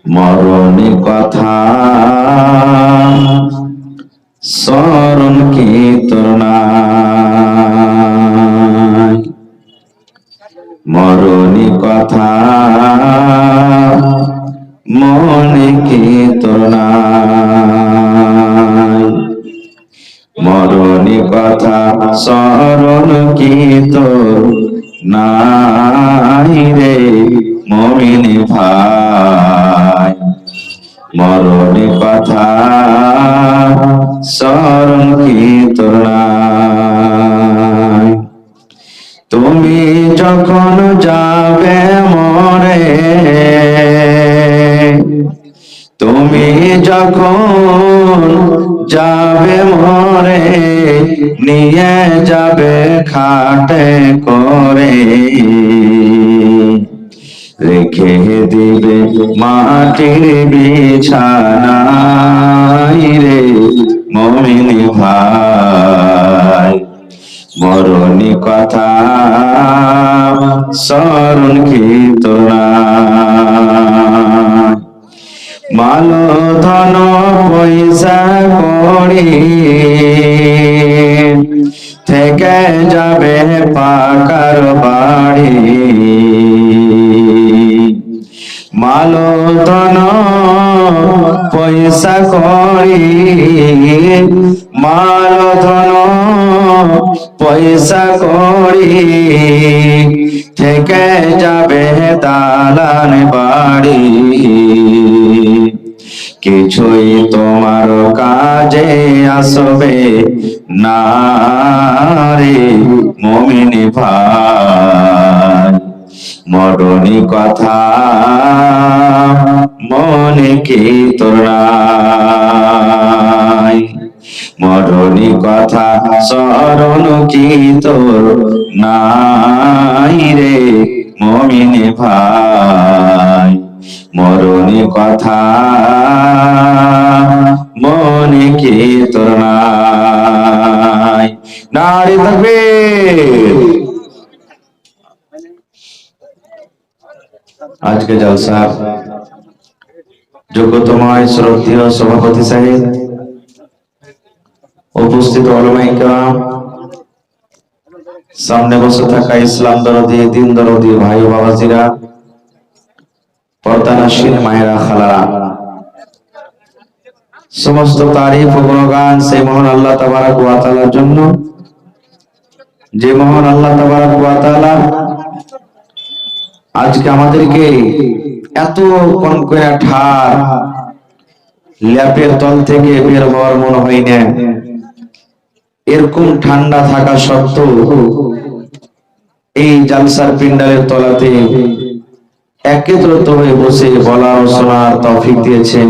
মরণে কথা স্মরণ কি তোর নাই, মরণে কথা মনে কি তোর নাই, মরণে কথা স্মরণ কি তোর নাই রে মুমিন ভাই, মরণে কথা স্মরণ কি তোর নাই। তুমি যখন যাবে মরে, তুমি যখন যাবে মরে, নিয়ে যাবে খাটে করে, রেখে দিবে মাটির বিছানায় রে মুমিন ভাই, মরণে কথা স্মরণ কি তোর নাই। মাল ধন পয়সা করি থেকে যাবে পাকার বাড়ি, মাল ধন পয়সা করি, মাল ধন পয়সা করি থেকে যাবে দালান বাড়ি, কিছুই তোমার কাজে আসবে না রে মুমিন ভাই, মরণে কথা মনে কি তোর নাই, মরণে কথা স্মরণ কি তোর নাই রে মুমিন ভাই, মরণে কথা মনে কি তোর নাই। নারী তাকবীর। আজকে জলসার যোগ্যতময় শ্রদ্ধেয় সভাপতি সাহেব, উপস্থিত উলামায়ে কেরাম, সামনে বসে থাকা ইসলাম দরদি দিন দরদি ভাই বাবাজিরা, পর্দানশীল মায়েরা খালারা, সমস্ত তারিফ ও গুণগান সেই মহান আল্লাহ তাবারক ওয়া তাআলার জন্য, যে মহান আল্লাহ তাবারক ওয়া তাআলা আজকে আমাদেরকে এত কনকনে ঠার ল্যাপের তল থেকে বের হওয়ার মনে হয় না, এরকম ঠান্ডা থাকা সত্ত্বেও এই জালসার পিন্ডালের তলাতে একত্রিত হয়ে বসে বলা ও শোনার তৌফিক দিয়েছেন।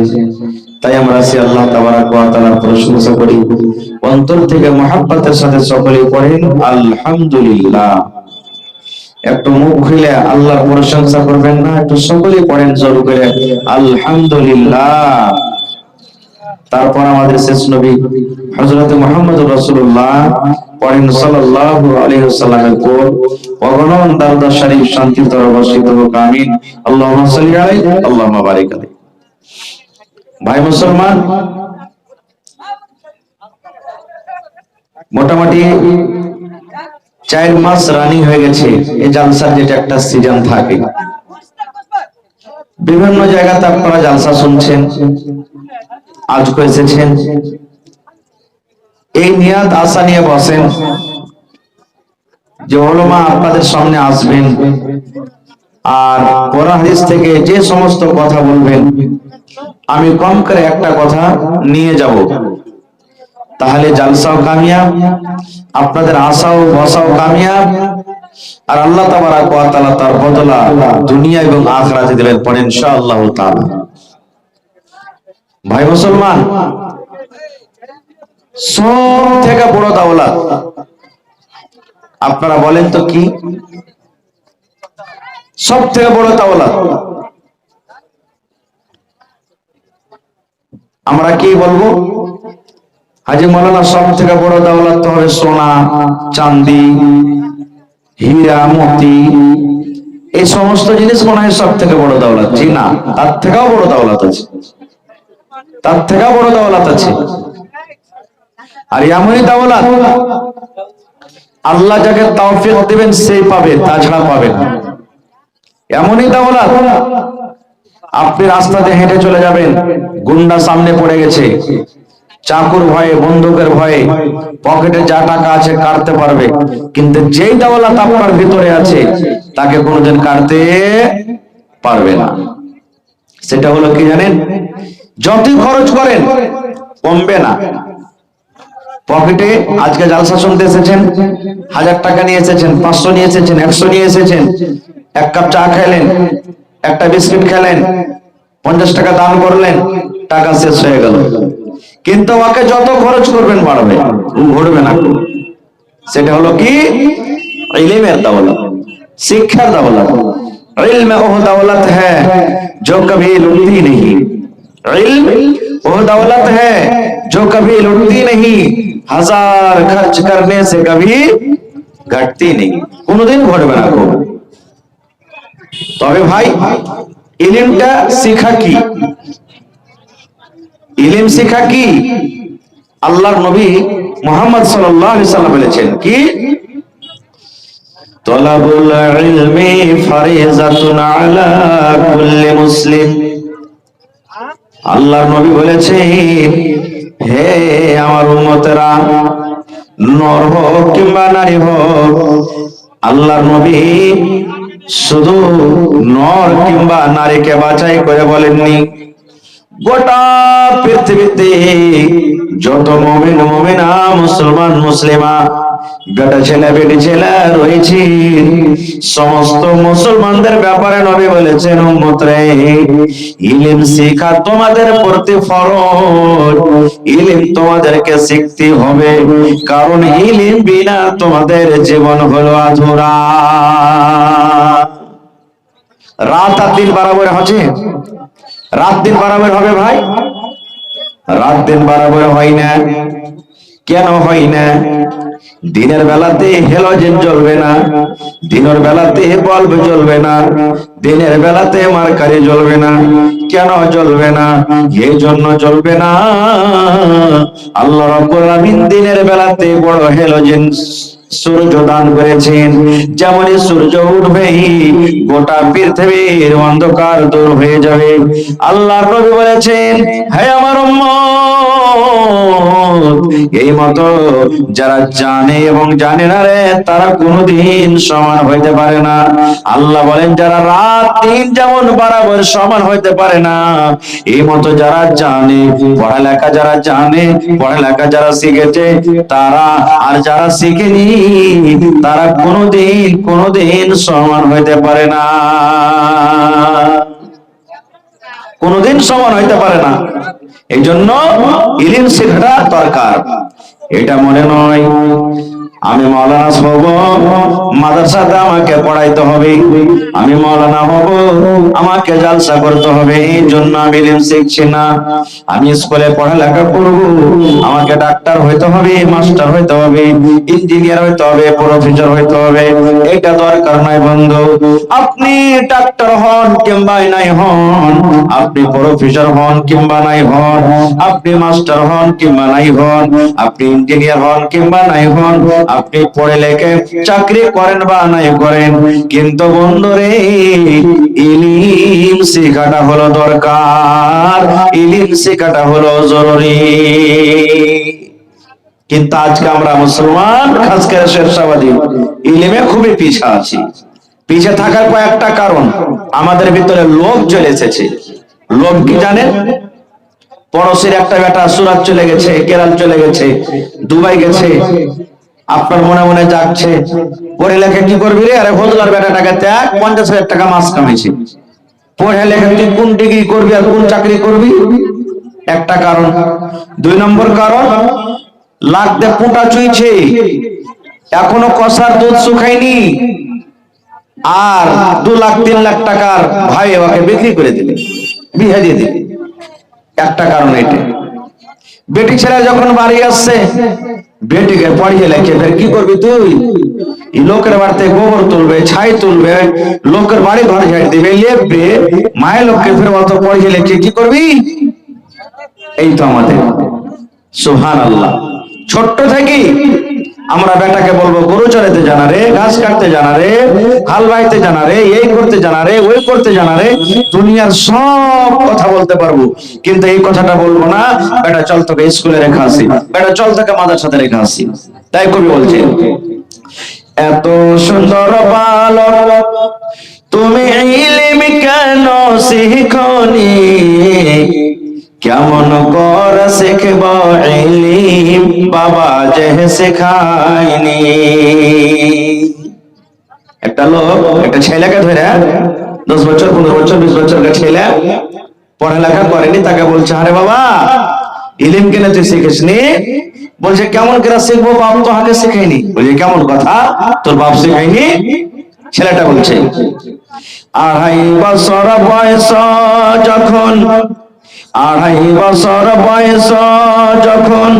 তাই আমরা সে আল্লাহ তাবারক ওয়া তাআলার প্রশংসা করি, অন্তর থেকে মহব্বতের সাথে সকলে পড়েন আলহামদুলিল্লাহ। একটু মুখ খুলে আল্লাহর প্রশংসা করবেন না? একটু সকলে পড়েন জোর করে আলহামদুলিল্লাহ। তারপর আমাদের শেষ নবী হযরত মুহাম্মদুর রাসূলুল্লাহ পড়েন সাল্লাল্লাহু আলাইহি ওয়াসাল্লামের উপর অগণন দরুদ শরীফ শান্তির তরে বর্ষিত হোক, আমিন। আল্লাহুম্মা সাল্লি আলাইহি আল্লাহুম্মা বারিক আলাইহি। ভাই মুসলমান, মোটামুটি 4 মাস রানিং হয়ে গেছে এই জালসার, যেটা একটা সিজন থাকে। বিভিন্ন জায়গাতে আপনারা জালসা শুনছেন, আজকে এসেছেন, এই নিয়াত আশা নিয়ে বসেন যে উলামা আপনাদের সামনে আসবেন আর কোরআন হাদিস থেকে যে সমস্ত কথা বলবেন আমি কম করে একটা কথা নিয়ে যাব, তাহলে জালসাও কামিয়াব, আপনাদের আশাও বসাও কামিয়াব, আর আল্লাহ তাবারক ওয়া তাআলা তার বদলা দুনিয়া এবং আখিরাতে দেবেন। পড়েন ইনশাআল্লাহ তাআলা। ভাই মুসলমান, সব থেকে বড় দৌলত আপনারা বলেন তো কি? সব থেকে বড় দৌলত আমরা কি বলবো? হাজী মাওলানা, সব থেকে বড় দৌলত তো হবে সোনা, চাঁদি, হীরা, মতি, এই সমস্ত জিনিস মনে হয় সব থেকে বড় দৌলত। জি না, তার থেকেও বড় দৌলত আছে, তার থেকেও বড় দৌলত আছে। আর এমনই দৌলত আল্লাহ যাকে তৌফিক দিবেন সেই পাবে, তাছাড়া পাবে না। এমনই দৌলত আপনি রাস্তাতে হেঁটে চলে যাবেন, গুন্ডা সামনে পড়ে গেছে, চাকুর ভয়ে, বন্দুকের ভয়ে পকেটে যা টাকা আছে কাটতে পারবে, কিন্তু যেই দৌলত আপনার ভিতরে আছে তাকে কোনোদিন কাটতে পারবে না। সেটা হলো কি জানেন? যতই খরচ করেন কমবে না। পকেটে আজকে জালসা শুনতে এসেছেন, 1000 টাকা নিয়ে এসেছেন, 500 নিয়ে এসেছেন, 100 নিয়ে এসেছেন, এক কাপ চা খেলেন, একটা বিস্কিট খেলেন, 50 টাকা দান করলেন, টাকা শেষ হয়ে গেল। কিন্তু ওকে যত খরচ করবেন বাড়বে, ঘটবে না। সেটা হলো কি? ইলমের দৌলত, শিক্ষার দৌলত। इल्म वो दौलत है जो कभी लुटती नहीं, इल्म वो दौलत है जो कभी लुटती नहीं, हजार खर्च करने से कभी घटती नहीं, কোনদিন ঘটবে না। তবে ভাই ইলমটা শিখা কি? ইলম শিখা কি? আল্লাহর নবী মুহাম্মদ সাল্লাল্লাহু আলাইহি সাল্লাম বলেছেন কি? তলাবুল ইলমি ফারিজাতুন আলা কুল্লি মুসলিম। আল্লাহর নবী বলেছেন, হে আমার উম্মতেরা, নর হোক কিংবা নারী হোক, আল্লাহর নবী শুধু নর কিংবা নারীকে বাছাই করে বলেননি, গোটা পৃথিবীতে যত মুমিন মুমিনা, মুসলমান মুসলিমা, বেটা ছেলে বেটি ছেলে রয়েছে, সমস্ত মুসলমানদের ব্যাপারে নবী বলেছেন, উম্মতরে, ইলম শিক্ষা তোমাদের প্রতি ফরজ। ইলম তোমাদেরকে শিখতে হবে, কারণ ইলম বিনা তোমাদের জীবন হলো আধুরা। রাত আর দিন বরাবর হচ্ছে, রাত দিন বরাবর হবে ভাই? রাত দিন বরাবর হয় না। কেন হয় না? দিনের বেলাতে হেলোজেন জ্বলবে না, দিনের বেলাতে বাল্ব জ্বলবে না, দিনের বেলাতে মার্কারি জ্বলবে না। কেন জ্বলবে না? এই জন্য জ্বলবে না, আল্লাহ রাব্বুল আলামিন দিনের বেলাতে বড় হেলোজেন সূর্য দান করেছেন। যেমনই সূর্য উঠবেই গোটা পৃথিবীর অন্ধকার দূর হয়ে যাবে। আল্লাহর নবী বলেছেন, হে আমার উম্মত, এই মতো যারা জানে এবং জানে না রে, তারা কোনোদিন সমান হইতে পারে না। আল্লাহ বলেন, যারা রাত দিন যেমন বরাবর সমান হইতে পারে না, এই মতো যারা জানে, পড়ালেখা যারা জানে, পড়ালেখা যারা শিখেছে তারা, আর যারা শিখেনি তারা কোনোদিন সমান হইতে পারে না, কোনোদিন সমান হইতে পারে না। এই জন্য ইলম শেখাটা দরকার। এটা মনে নয় আমি মাওলানা হব, মাদ্রাসাতে আমাকে পড়াইতে হবে, আমি মাওলানা হব, আমাকে জালসা করতে হবে, এই জন্য আমি ইলম শিখছি না। আমি স্কুলে পড়ালেখা করব, আমাকে ডাক্তার হইতে হবে, মাস্টার হইতে হবে, ইঞ্জিনিয়ার হইতে হবে, প্রফেসর হইতে হবে, এটা দরকার নাই বন্ধু। আপনি ডাক্তার হন কিংবা নাই হন, আপনি প্রফেসর হন কিংবা নাই হন, আপনি মাস্টার হন কিংবা নাই হন, আপনি ইঞ্জিনিয়ার হন কিংবা নাই হন, আপনি পড়ে লেখে চাকরি করেন বা নাই করেন, কিন্তু বন্ধুরে ইলম শেখাটা হলো দরকার, ইলম শেখাটা হলো জরুরি। কিন্তু আজকে আমরা মুসলমান, খাস করে শেরশাবাদী, ইলমে খুবই পিছা আছি। পিছে থাকার কয়েকটা কারণ, আমাদের ভিতরে লোভ চলে এসেছে। লোভ কি জানেন? পড়োশির একটা বেটা সুরাত চলে গেছে, কেরাল চলে গেছে, দুবাই গেছে, আপনার মনে মনে যাচ্ছে, পড়ে লেখে কি করবি রে? আরে ফজলার বেটাটাকে দেখ, 50,000 টাকা মাস কামাইছে। পড়ে লেখে তুই কোন ডিগ্রি করবি আর কোন চাকরি করবি? একটা কারণ। 2 নম্বর কারণ, লাখ দিয়ে পুঁটা চুইছে, এখনো কষার দুধ শুকায়নি, আর 2 লাখ 3 লাখ টাকার ভাই ওকে বিক্রি করে দিলে, বিয়ে দিয়ে দিলে। একটা কারণ এটা। বেটি ছেলে যখন বাড়ি আসছে, বেটিকে পড়িয়ে লেখে ফের কি করবি তুই? লোকের বাড়িতে গোবর তুলবে, ছাই তুলবে, লোকের বাড়ি ঘর ঝাড় দিবে, লেপবে, মায়ের লোককে ফের অত পড়িয়ে লেখে কি করবি? এই তো আমাদের। সুবহানাল্লাহ। ছোট্ট থেকে আমরা বেটাকে বলবো গরু চড়াতে জানা রে, ঘাস কাটতে জানা রে, হাল বাইতে জানা রে, এই করতে জানা রে, ওই করতে জানা রে, দুনিয়ার সব কথা বলতে পারবো, কিন্তু এই কথাটা বলবো না বেটা চল তোকে স্কুলে রেখে আসি, বেটা চল তোকে মাদ্রাসাতে রেখে আসি। তাই কবি বলছে, এত সুন্দর বালক তুমি ইলম কেন শিখনি, কেমন কর শিখব ইলম বাবা যে শেখায়নি। একটা লোক একটা ছেলেকে ধরে 10 বছর 15 বছর 20 বছরের ছেলে পড়ালেখা করেনি, তাকে বলছে আরে বাবা ইলম কেন তুই শিখিসনি? বলছে কেমন করে শিখবো, বাপ তো আগে শেখায়নি। বলছে কেমন কথা, তোর বাপ শেখায়নি? ছেলেটা বলছে 2.5 বছর বয়স যখন, 2.5 বছর বয়স যখন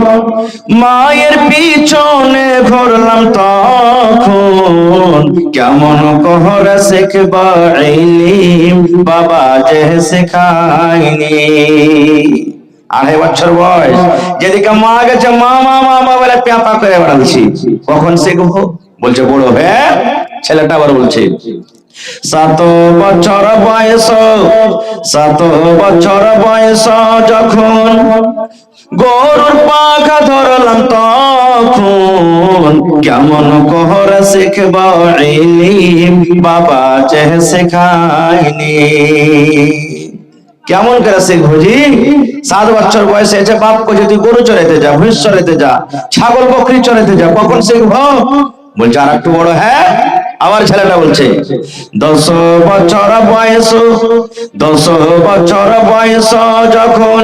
মায়ের পিছনে ঘুরলাম তখন, কেমন করে শিখব ইলম বাবা যে শেখায়নি। 2.5 বছর বয়স, যেদিকে মা গেছে মা মা মা মা বলে পেঁপা করে বেড়াচ্ছি, কখন শিখবো? বলছে বড় হয়ে। ছেলেটা আবার বলছে 7 বছর বয়স, 7 বছর বয়স যখন গরুর পাখা ধরলাম তখন, কেমন করে শিখব ইলম বাবা যে শেখায়নি। কেমন করে শিখবো জি? 7 বছর বয়সে এসে বাপকে যদি গরু চড়াইতে যা, ভুঁস চড়াইতে যা, ছাগল বকরি চড়াইতে যা, কখন শিখবো? বলছে আর একটু বড় হ্যাঁ। আবার ছেলেটা বলছে 10 বছর বয়স, 10 বছর বয়স যখন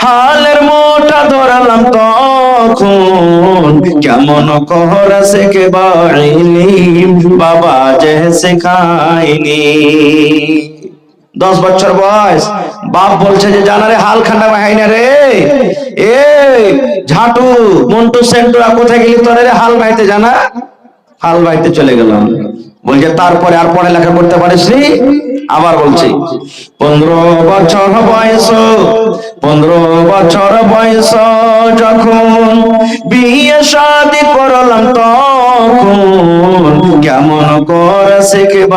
হালের মোটা ধরলাম তখন, কেমন করে শিখব ইলম বাবা যে শেখায়নি। 10 বছর বয়স, বাপ বলছে যে জানারে হাল খান্ডা বাহাই না রে, এ ঝাটু মন্টু সেন্টুরা কোথায় গেলি তোরে হাল বাইতে জানা? হাল বাইতে চলে গেলাম। বলছে তারপরে আর পড়ালেখা করতে পারিসনি? আবার বলছে 15 বছর বয়স, 15 বছর বয়স যখন বিয়ে শাদী করলাম তখন, কেমন করে শিখব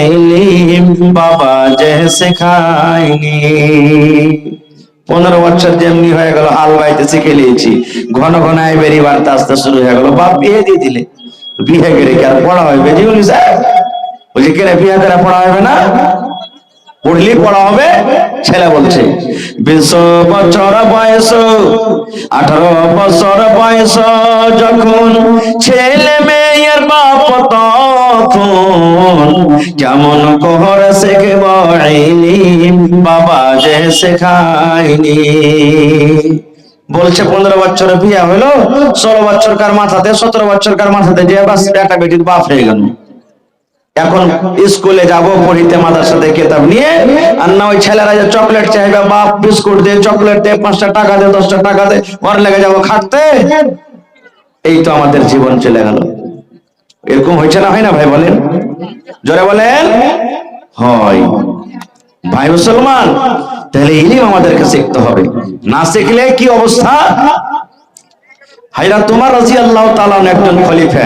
ইলম বাবা যে শেখায়নি। 15 বছর যেমনি হয়ে গেল হাল বাইতে শিখে নিয়েছি, ঘন ঘন বেরি বাড়তে আসতে শুরু হয়ে গেল। বাপ বিয়ে দিয়ে দিলে, বিয়ে করে কি আর পড়া হবে? বেজিউলি স্যার বলছে কেন বিয়ে করে পড়া হবে না? পড়লি পড়া হবে। ছেলে বলছে 20 বছর বয়স, 18 বছর বয়স যখন ছেলে মেয়ের বাপ তখন, কেমন করে শিখব ইলম বাবা যে শেখায়নি। বলছে 15 বছরে বিয়ে হলো, 16 বছরকার মাথাতে 17 বছরকার মাথাতে যে বাস একটা বেটির বাপ হয়ে গেল। এখন স্কুলে যাব পড়িতে মাদ্রাসাতে কিতাব নিয়ে, আর না ওই ছেলেরা যে চকলেট চাইবে, বাপ বিস্কুট দে, চকলেট দে, 5টা টাকা দে, 10টা টাকা দে, ওর লেগে যাবো খাটতে। এই তো আমাদের জীবন চলে গেল। এরকম হয়েছে না হয় না ভাই বলেন? জোরে বলেন। হয় ভাই মুসলমান, তাহলে ইলম আমাদেরকে শিখতে হবে, না শিখলে কি অবস্থা? হযরত ওমর রাদিয়াল্লাহু তাআলা একজন খলিফা,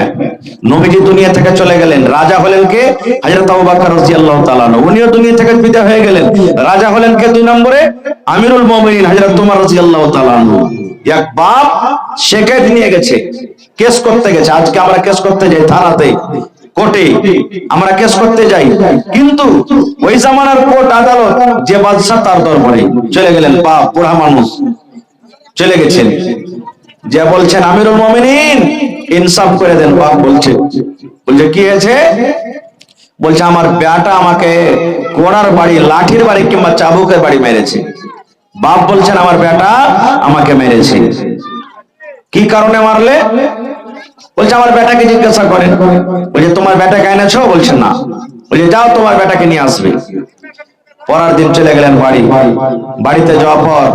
নবীজি দুনিয়া থেকে চলে গেলেন, রাজা হলেন কে? হযরত আবু বকর রাদিয়াল্লাহু তাআলা, উনিও দুনিয়া থেকে বিদায় হয়ে গেলেন। রাজা হলেন কে 2 নম্বরে? আমিরুল মুমিনিন হযরত ওমর রাদিয়াল্লাহু তাআলা। এক বাপ শেখায়ত নিয়ে গেছে, কেস করতে গেছে। আজকে আমরা কেস করতে যাই থানাতে, কোর্টে আমরা কেস করতে যাই, কিন্তু ওই জামানার কোর্ট আদালত যে বাদশা তার দরবারে চলে গেলেন, বাপ বুড়া মানুষ চলে গেছেন, যে বলছেন আমিরুল মুমিনিন ইনসাফ করে দেন। বাপ বলছে কি হয়েছে? বলছে আমার বেটা আমাকে কোড়ার বাড়ি, লাঠির বাড়ি কিংবা চাবুকের বাড়ি মেরেছে। বাপ বলছেন আমার বেটা আমাকে মেরেছে। কি কারণে মারলে? বলছে আমার বেটাকে জিজ্ঞাসা করেন। বলছে তোমার বেটাকে এনেছো? বলছে না। বলছে যাও তোমার বেটাকে নিয়ে আসবে। পরের দিন চলে গেলেন বাড়ি। বাড়িতে যাওয়ার পর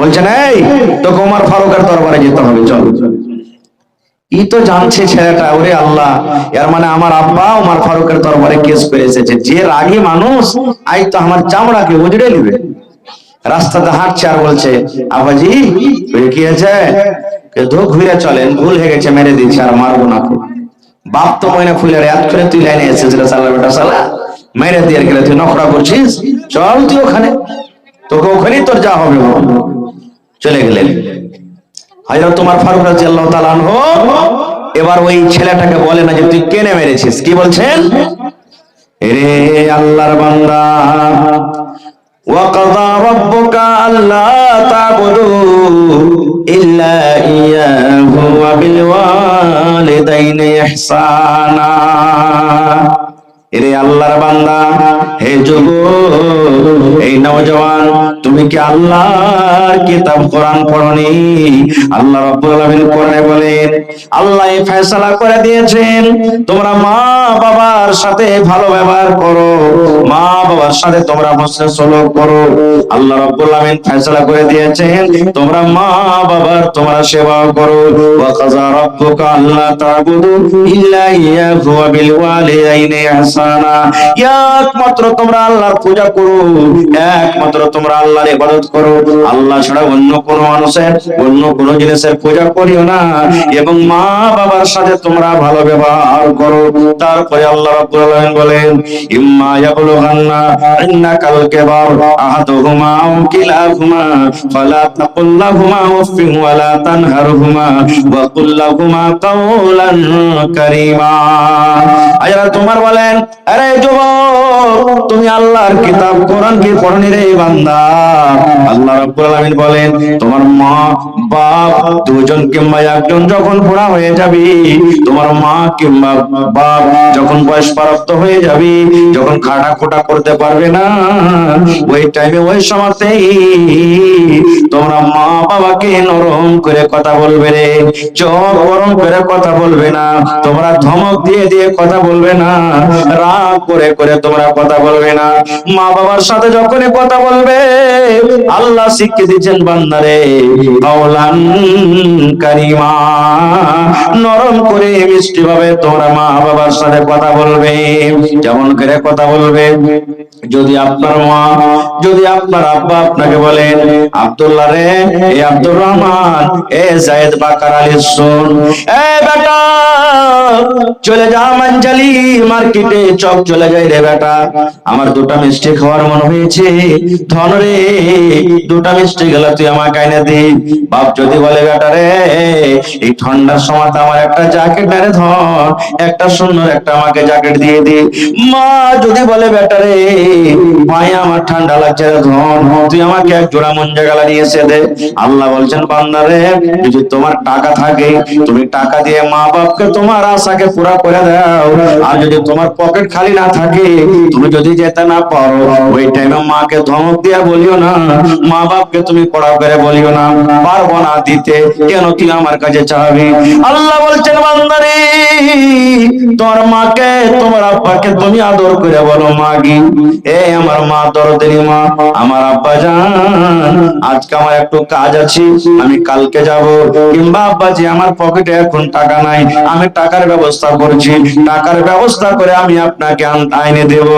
বলছেন, এই তোকে ওমর ফারুকের দরবারে যেতে হবে, চল। ই তো জানছে ছেলেটা, ওরে আল্লাহ, এর মানে আমার আব্বা ওমর ফারুকের দরবারে কেস করে এসেছে। যে রাগী মানুষ, আই তো আমার চামড়াকে উজড়ে নেবে। রাস্তাতে হাঁটছে আর বলছে, আব্বাজি কি হয়েছে? ধোক ঘুরে চলেন, ভুল হয়ে গেছে, মেরে দিচ্ছে, আর মারবো না। বাপ তো ময়না ফুলের এত করে তুই লাইনে এসেছিল, সালা বেটা সালা, মেরে দিয়ে গেলে তুই নকরা করছিস, চল তুই ওখানে, তোকে ওখানেই তোর যা হবে। চলে গেলেন হযরত ওমর ফারুক রাদিয়াল্লাহু তাআলা আনহু। এবার ওই ছেলেটাকে বলে না যে তুই কেনে মেরেছিস, কি বলছেন? রে আল্লাহর বান্দা, وَقَضَى رَبُّكَ أَلَّا تَعْبُدُوا إِلَّا إِيَّاهُ وَبِالْوَالِدَيْنِ إِحْسَانًا। এরে আল্লাহর বান্দা, হে যুবক, এই নওজওয়ান, তুমি কি আল্লাহর কিতাব কোরআন পড়নি? আল্লাহ রাব্বুল আলামিন কোরআনে বলেন, আল্লাহ এই ফয়সালা করে দিয়েছেন, তোমরা মা বাবার সাথে ভালো ব্যবহার করো, মা বাবার সাথে তোমরা হোসনে সলুক করো। আল্লাহ রাব্বুল আলামিন ফয়সালা করে দিয়েছেন, তোমরা মা বাবার তোমরা সেবা করো। ওয়া কাযা রাব্বুকা আল্লা তা'বুদু ইল্লা ইয়াহু ওয়া বিল ওয়ালিদাইনি ইহসানা। একমাত্র তোমরা আল্লাহর পূজা করো, একমাত্র তোমরা আল্লাহর ইবাদত করো, আল্লাহ ছাড়া অন্য কোন মানুষের, অন্য কোন জিনিসের পূজা করিও না, এবং মা বাবার সাথে তোমরা ভালো ব্যবহার করো। তারপরে আল্লাহ রাব্বুল আলামিন বলেন, ইম্মা ইয়াবলুগান্না ইন্নাকাল কিবার আহাদুহুমা আও কিলাহুমা ফালা তাকুল লাহুমা উফফিন ওয়া লা তানহারহুমা ওয়া কুল লাহুমা কাওলান কারীমা। আল্লাহ তোমার বলেন, আরে যুবক, তুমি আল্লাহর কিতাব কোরআন কি পড়নি রে বান্দা? আল্লাহ রাব্বুল আলামিন বলেন, তোমার মা বাপ দুজন কিংবা একজন যখন বুড়া হয়ে যাবে, তোমার মা কিংবা বাপ যখন বয়স প্রাপ্ত হয়ে যাবে, যখন খাটা খোটা করতে পারবে না, ওই টাইমে ওই সময়তেই তোমরা মা বাবাকে নরম করে কথা বলবে রে, চোখ গরম করে কথা বলবে না, তোমরা ধমক দিয়ে দিয়ে কথা বলবে না, রাগ করে করে তোমরা কথা বলবে না। মা বাবার সাথে যখনই কথা বলবে, আল্লাহ শিখিয়ে দিচ্ছেন বান্দারে, কাওলান কারীমা, নরম করে মিষ্টি ভাবে তোমরা মা বাবার সাথে কথা বলবে। যেমন করে কথা বলবে, যদি আপনার মা, যদি আপনার আব্বা আপনাকে বলেন, আব্দুল্লাহ রে, এ আব্দুর রহমান, এ জায়েদ বাকার আলী, শোন, এ বেটা চলে যা মানজালি মার্কেটে, চক চলে যাই রে বেটা, আমার দুটা মিষ্টি খাওয়ার মন হয়েছে, ধন রে দুটা মিষ্টি গেল তুই আমাকে এনে দে। বাপ যদি বলে, বেটা রে, এই ঠান্ডার সময় আমার একটা জ্যাকেট এনে ধর, একটা সুন্দর একটা আমাকে জ্যাকেট দিয়ে দে। মা যদি বলে, বেটা রে ভাই আমার ঠান্ডা লাগছে রে ধন, তুই আমাকে এক জোড়া মঞ্জা গালা নিয়ে এসে দে। আল্লাহ বলছেন, বান্দা রে, যদি তোমার টাকা থাকে, তুমি টাকা দিয়ে মা বাপকে তোমার আশাকে পুরা করে দাও, আর যদি তোমার পকেট খালি না থাকে, তুমি যদি যেতে না পারো, ওই টাইমে মাকে ধমক দিয়া বলিও না, মা বাপকে তুমি পড়া করে বলিও না, পারবো না দিতে, কেন তুই আমার কাছে চাবি। আল্লাহ বলছেন, বান্দা রে, তোমার মাকে তোমার আব্বাকে তুমি আদর করে বলো, মাগি, এ আমার মা দরদেরি মা, আমার আব্বা জান, আজকে আমার একটু কাজ আছে, আমি কালকে যাব, কিংবা আব্বাজি আমার পকেটে এখন টাকা নাই, আমি টাকার ব্যবস্থা করছি, টাকার ব্যবস্থা করে আমি আপনাকে আইনে দেব।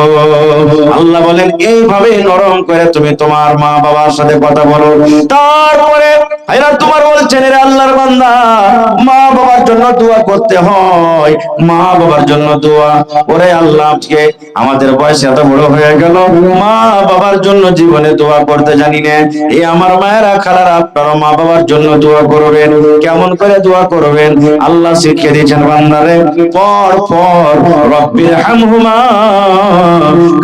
আল্লাহ বলেন, এইভাবে নরম করে তুমি তোমার মা বাবার সাথে কথা বলো। তারপরে এরা তোমার বলছেন, রে আল্লাহর বান্দা, মা বাবার জন্য দোয়া করতে হয়, মা বাবার জন্য দোয়া। ওরে আল্লাহ, আজকে আমাদের বয়স এত বড় হয়ে গেল, মা বাবার জন্য জীবনে দোয়া করতে জানি না। এই আমার মায়েরা, খালারা, আপনারা মা বাবার জন্য দোয়া করবেন। কেমন করে দোয়া করবেন? আল্লাহ শিখিয়ে দিয়েছেন, বান্দারে, পর পর রব্বির হামহুমা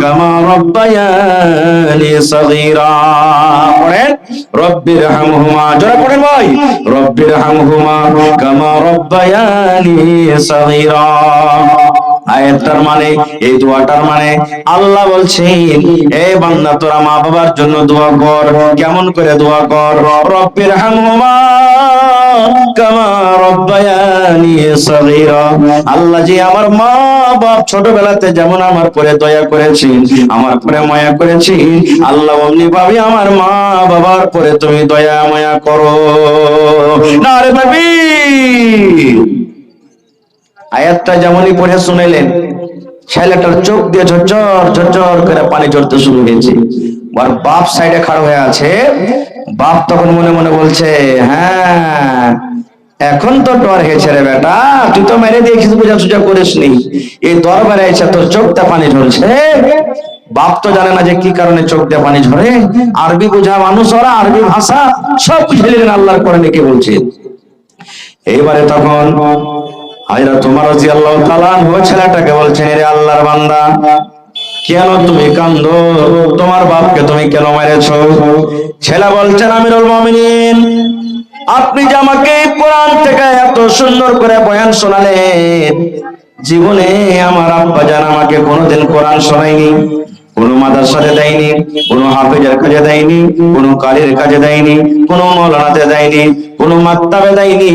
কামা রব্বায়ানি সগীরা, পড়েন, রব্বির হামহুমা, জোরে পড়েন ভাই, রব্বির হামহুমা কামা রব্বায়ানি সগীরা। আয়াতটার মানে, এই দোয়াটার মানে আল্লাহ বলছেন, এ বান্দা তোরা মা বাবার জন্য দোয়া কর। কেমন করে দোয়া কর? রব্বির হামহুমা কামা রব্বায়ানি সগীরা। আল্লাহ জি আমার মা বাপ ছোটবেলাতে যেমন আমার পরে দয়া করেছেন, আমার পরে মায়া করেছেন, আল্লাহ অমনি ভাবে আমার মা বাবার পরে তুমি দয়া মায়া করো। নারে তাকবীর। আয়াতটা যেমনই পড়ে শুনাইলেন, ছেলেটার চোখ দিয়ে ঝরঝর ঝরঝর করে পানি ঝরতে শুরু হয়েছে। আর বাপ সাইডে খাড়া হয়ে আছে। বাপ তখন মনে মনে বলছে, হ্যাঁ এখন তো ডর হয়েছে রে বেটা, তুই তো মেরে দিয়েছিস, বুঝা সুজা করিস নি, এই দরবারে এসে তোর চোখটা পানি ঝরছে। বাপ তো জানে না যে কি কারণে চোখ দিয়ে পানি ঝরে। আরবি বোঝা মানুষ ওরা, আরবি ভাষা সব বুঝে নিলেন আল্লাহর কোরআনে কি বলছে। এইবারে তখন হযরত ওমর রাদিয়াল্লাহু তাআলা ওই ছেলেটাকে বলছেন, রে আল্লাহর বান্দা, কেন তুমি কান্দো? তোমার বাপকে তুমি কেন মেরেছো? ছেলে বলছেন, আমিরুল মুমিনিন, আপনি যে আমাকে কোরআন থেকে এত সুন্দর করে বয়ান শোনালেন, জীবনে আমার আব্বা জান আমাকে কোনোদিন কোরআন শোনায়নি, কোন মাদ্রাসাতে দেয়নি, কোন হাফেজের কাজে দেয়নি, কোন কারির কাজে দেয়নি, কোন মাওলানাতে দেয়নি, কোন মাকতাবে দেয়নি,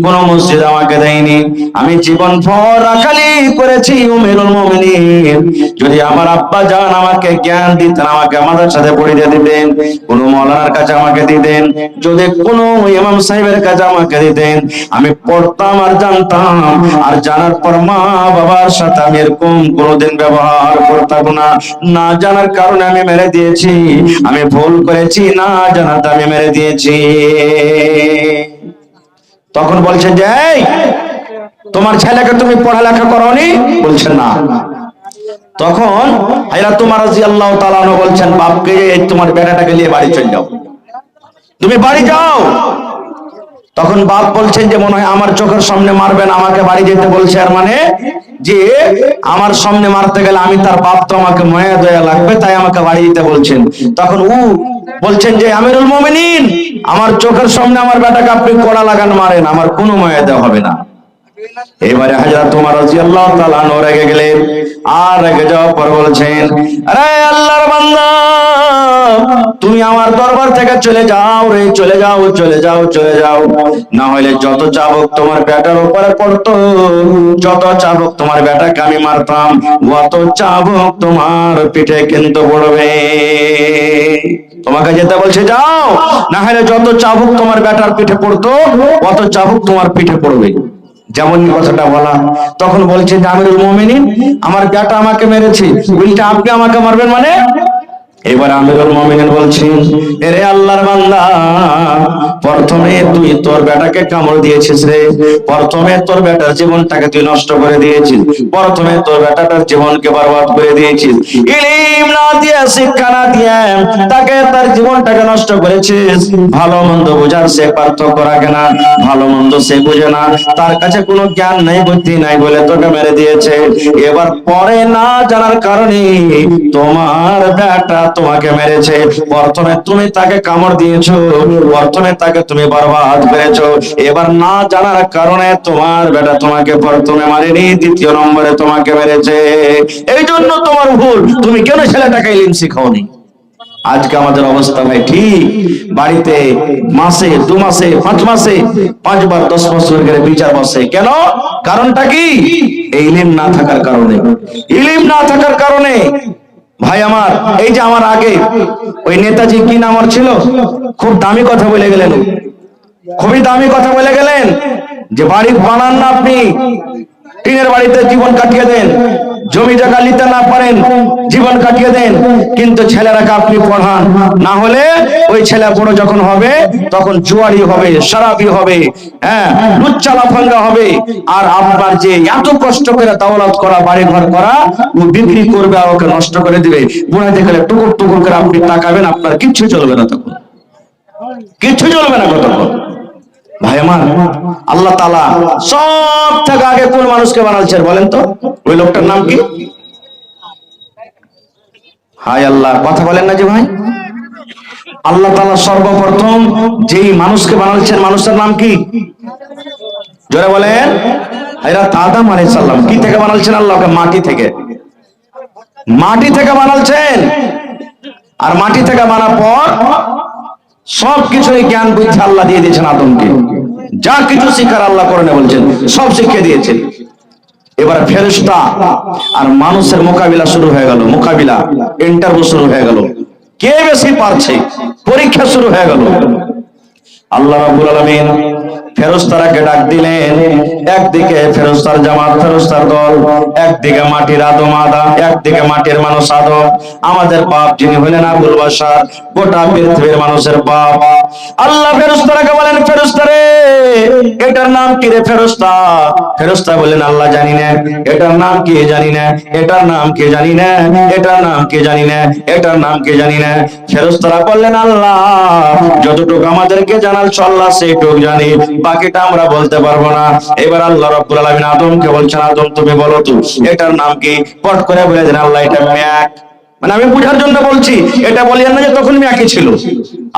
কোন মসজিদ আমাকে দেয়নি। আমি জীবন ভর রাখালি করেছি আমিরুল মুমিনিন। যদি আমার আব্বা জান আমাকে জ্ঞান দিতেন, আমাকে মাদ্রাসাতে পড়িয়ে দিতেন, কোন মাওলানার কাছে আমাকে দিতেন, যদি কোন ইমাম সাহেবের কাছে আমাকে দিতেন, আমি পড়তাম আর জানতাম। আর জানার পর মা বাবার সাথে আমি এরকম কোনোদিন ব্যবহার করতাম না। না জানার কারণে আমি মেরে দিয়েছি, আমি ভুল করেছি, না জানাতে আমি মেরে দিয়েছি। তখন বলছে যে, এই তোমার ছেলেকে তুমি পড়ালেখা করোনি? বলছে না। তখন হযরত ওমর রাদিয়াল্লাহু তাআলা বলছেন বাপকে, এই তোমার বেটাটাকে নিয়ে বাড়ি চলে যাও, তুমি বাড়ি যাও। তখন বাপ বলছেন যে মনে হয় আমার চোখের সামনে মারবেন, আমাকে বাড়ি যেতে বলছে। আর মানে যে আমার সামনে মারতে গেলে আমি তার বাপ, তো আমাকে মায়া দয়া লাগবে, তাই আমাকে বাড়ি যেতে বলছেন। তখন বলছেন যে আমিরুল মুমিনিন, আমার চোখের সামনে আমার বেটাকে আপনি কড়া লাগান মারেন, আমার কোনো মায়া দেওয়া হবে না। এবারে হযরত ওমর রাদিয়াল্লাহু তাআলা রেগে গেলেন। আর রেগে যাওয়ার পর বলছেন, আরে আল্লাহর বান্দা, তুমি আমার দরবার থেকে চলে যাও রে, চলে যাও, চলে যাও, চলে যাও, না হলে যত চাবুক তোমার বেটার উপরে পড়তো, যত চাবুক তোমার বেটাকে আমি মারতাম, অত চাবুক তোমার পিঠে কিন্তু পড়বে। তোমাকে যেতে বলছে যাও, না হলে যত চাবুক তোমার বেটার পিঠে পড়তো, অত চাবুক তোমার পিঠে পড়বে। যেমন কথাটা বলা, তখন বলছে যে আমিরুল মুমিনিন, আমার বেটা আমাকে মেরেছে, উল্টা আপনি আমাকে মারবেন মানে? এবার আমিরুল মুমিনিন বলছেন, এরে আল্লাহর বান্দা, প্রথমে তুই তোর বেটাকে কামড় দিয়েছিস রে, প্রথমে তোর বেটার জীবনটাকে তুই নষ্ট করে দিয়েছিস, প্রথমে তোর বেটাটার জীবনকে বরবাদ করে দিয়েছিস, ইলম না দিয়ে, শিক্ষা না দিয়ে তাকে তার জীবনটাকে নষ্ট করেছিস। ভালো মন্দ বোঝার সে পার্থক্য রাখে না, ভালো মন্দ সে বুঝে না, তার কাছে কোনো জ্ঞান নাই, বুদ্ধি নাই বলে তোকে মেরে দিয়েছে। এবার পরে না জানার কারণে তোমার বেটা তোমাকে মেরেছে। প্রথমে তুমি তাকে কামড় দিয়েছো, প্রথমে তাকে তুমি বরবাদ করেছো, এবার না জানার কারণে তোমার বেটা তোমাকে প্রথমে মারেনি, দ্বিতীয় নম্বরে তোমাকে মেরেছে। এই জন্য তোমার ভুল, তুমি কেন ছেলেটাকে ইলম শিখাওনি। আজকে আমাদের অবস্থা ভাই ঠিক, বাড়িতে মাসে 2 মাসে 5 মাসে 5 বার 10 বছর করে বিচার বসে। কেন? কারণটা কি? এই ইলম না থাকার কারণে। ইলম না থাকার কারণে ভাই আমার, এই যে আমার আগে ওই নেতাজি কি নাম ছিল, খুব দামি কথা বলে গেলেন, খুবই দামি কথা বলে গেলেন যে বাড়ি বানান না আপনি, টিনের বাড়িতে জীবন কাটিয়ে দেন, জমি জায়গা নিতে না পারেন, জীবন কাটিয়ে দেন, কিন্তু ছেলেরাকে আপনি পড়ান, না হলে ওই ছেলে বড় যখন হবে তখন জুয়ারি হবে, শরাবি হবে, হ্যাঁ লুচ্চা লাফাঙ্গা হবে। আর আপনার যে এত কষ্ট করে দাওলাত করা, বাড়ি ঘর করা, ও বিক্রি করবে আর ওকে নষ্ট করে দিবে। বুড়াতে গেলে টুকুর টুকুর করে আপনি তাকাবেন, আপনার কিচ্ছু চলবে না, তখন কিচ্ছু চলবে না। কতক্ষণ ভাই আমার, আল্লাহ তাআলা সব থেকে আগে কোন মানুষকে বানাচ্ছেন বলেন তো? ওই লোকটার নাম কি? হায় আল্লাহ, কথা বলেন না যে ভাই। আল্লাহ তাআলা সর্বপ্রথম যেই মানুষকে বানাচ্ছেন, মানুষটার নাম কি? জোরে বলেন। হযরত আদম আলাইহিস সালাম কি থেকে বানালছেন? আল্লাহকে মাটি থেকে, মাটি থেকে বানালছেন। আর মাটি থেকে বানার পর সবকিছুই জ্ঞান বুদ্ধি আল্লাহ দিয়ে দিয়েছেন আদমকে। যা কিছু শিখার আল্লাহ করতে বলছেন সব শিখিয়ে দিয়েছেন। এবার ফেরেশতা আর মানুষের মোকাবিলা শুরু হয়ে গেল, মোকাবিলা ইন্টারভিউ শুরু হয়ে গেল, কে বেশি পারছে, পরীক্ষা শুরু হয়ে গেল। আল্লাহ রাব্বুল আলামিন ফেরেশতারাকে ডাক দিলেন। একদিকে ফেরেশতার জামাত, ফেরেশতার দল, একদিকে মাটির আদম একদিকে মাটির মানুষ আদম, আমাদের বাপ যিনি হলেন আবুল বাশার, গোটা পৃথিবীর মানুষের বাপ। আল্লাহ ফেরেশতারাকে বলেন, ফেরেশতারে এটার নাম কি রে ফেরেশতা? ফেরেশতা বললেন, আল্লাহ জানি না। এটার নাম কি জানি না, এটার নাম কি জানি না, এটার নাম কি জানি না, এটার নাম কি জানি না। ফেরেশতারা বললেন, আল্লাহ যতটুকু আমাদেরকে জানাল আল্লাহ সেইটুকু জানি, বাকিটা আমরা বলতে পারবো না। এবার আল্লাহ রাব্বুল আলামিন আদমকে বলছেন, আদম তুমি বলো তো এটার নাম কি? পট করে বলে দেন, আল্লাহ এটা ম্যাক। মানে আমি বুঝার জন্য বলছি, এটা বলিয়েন না যে তখন ম্যাকই ছিল।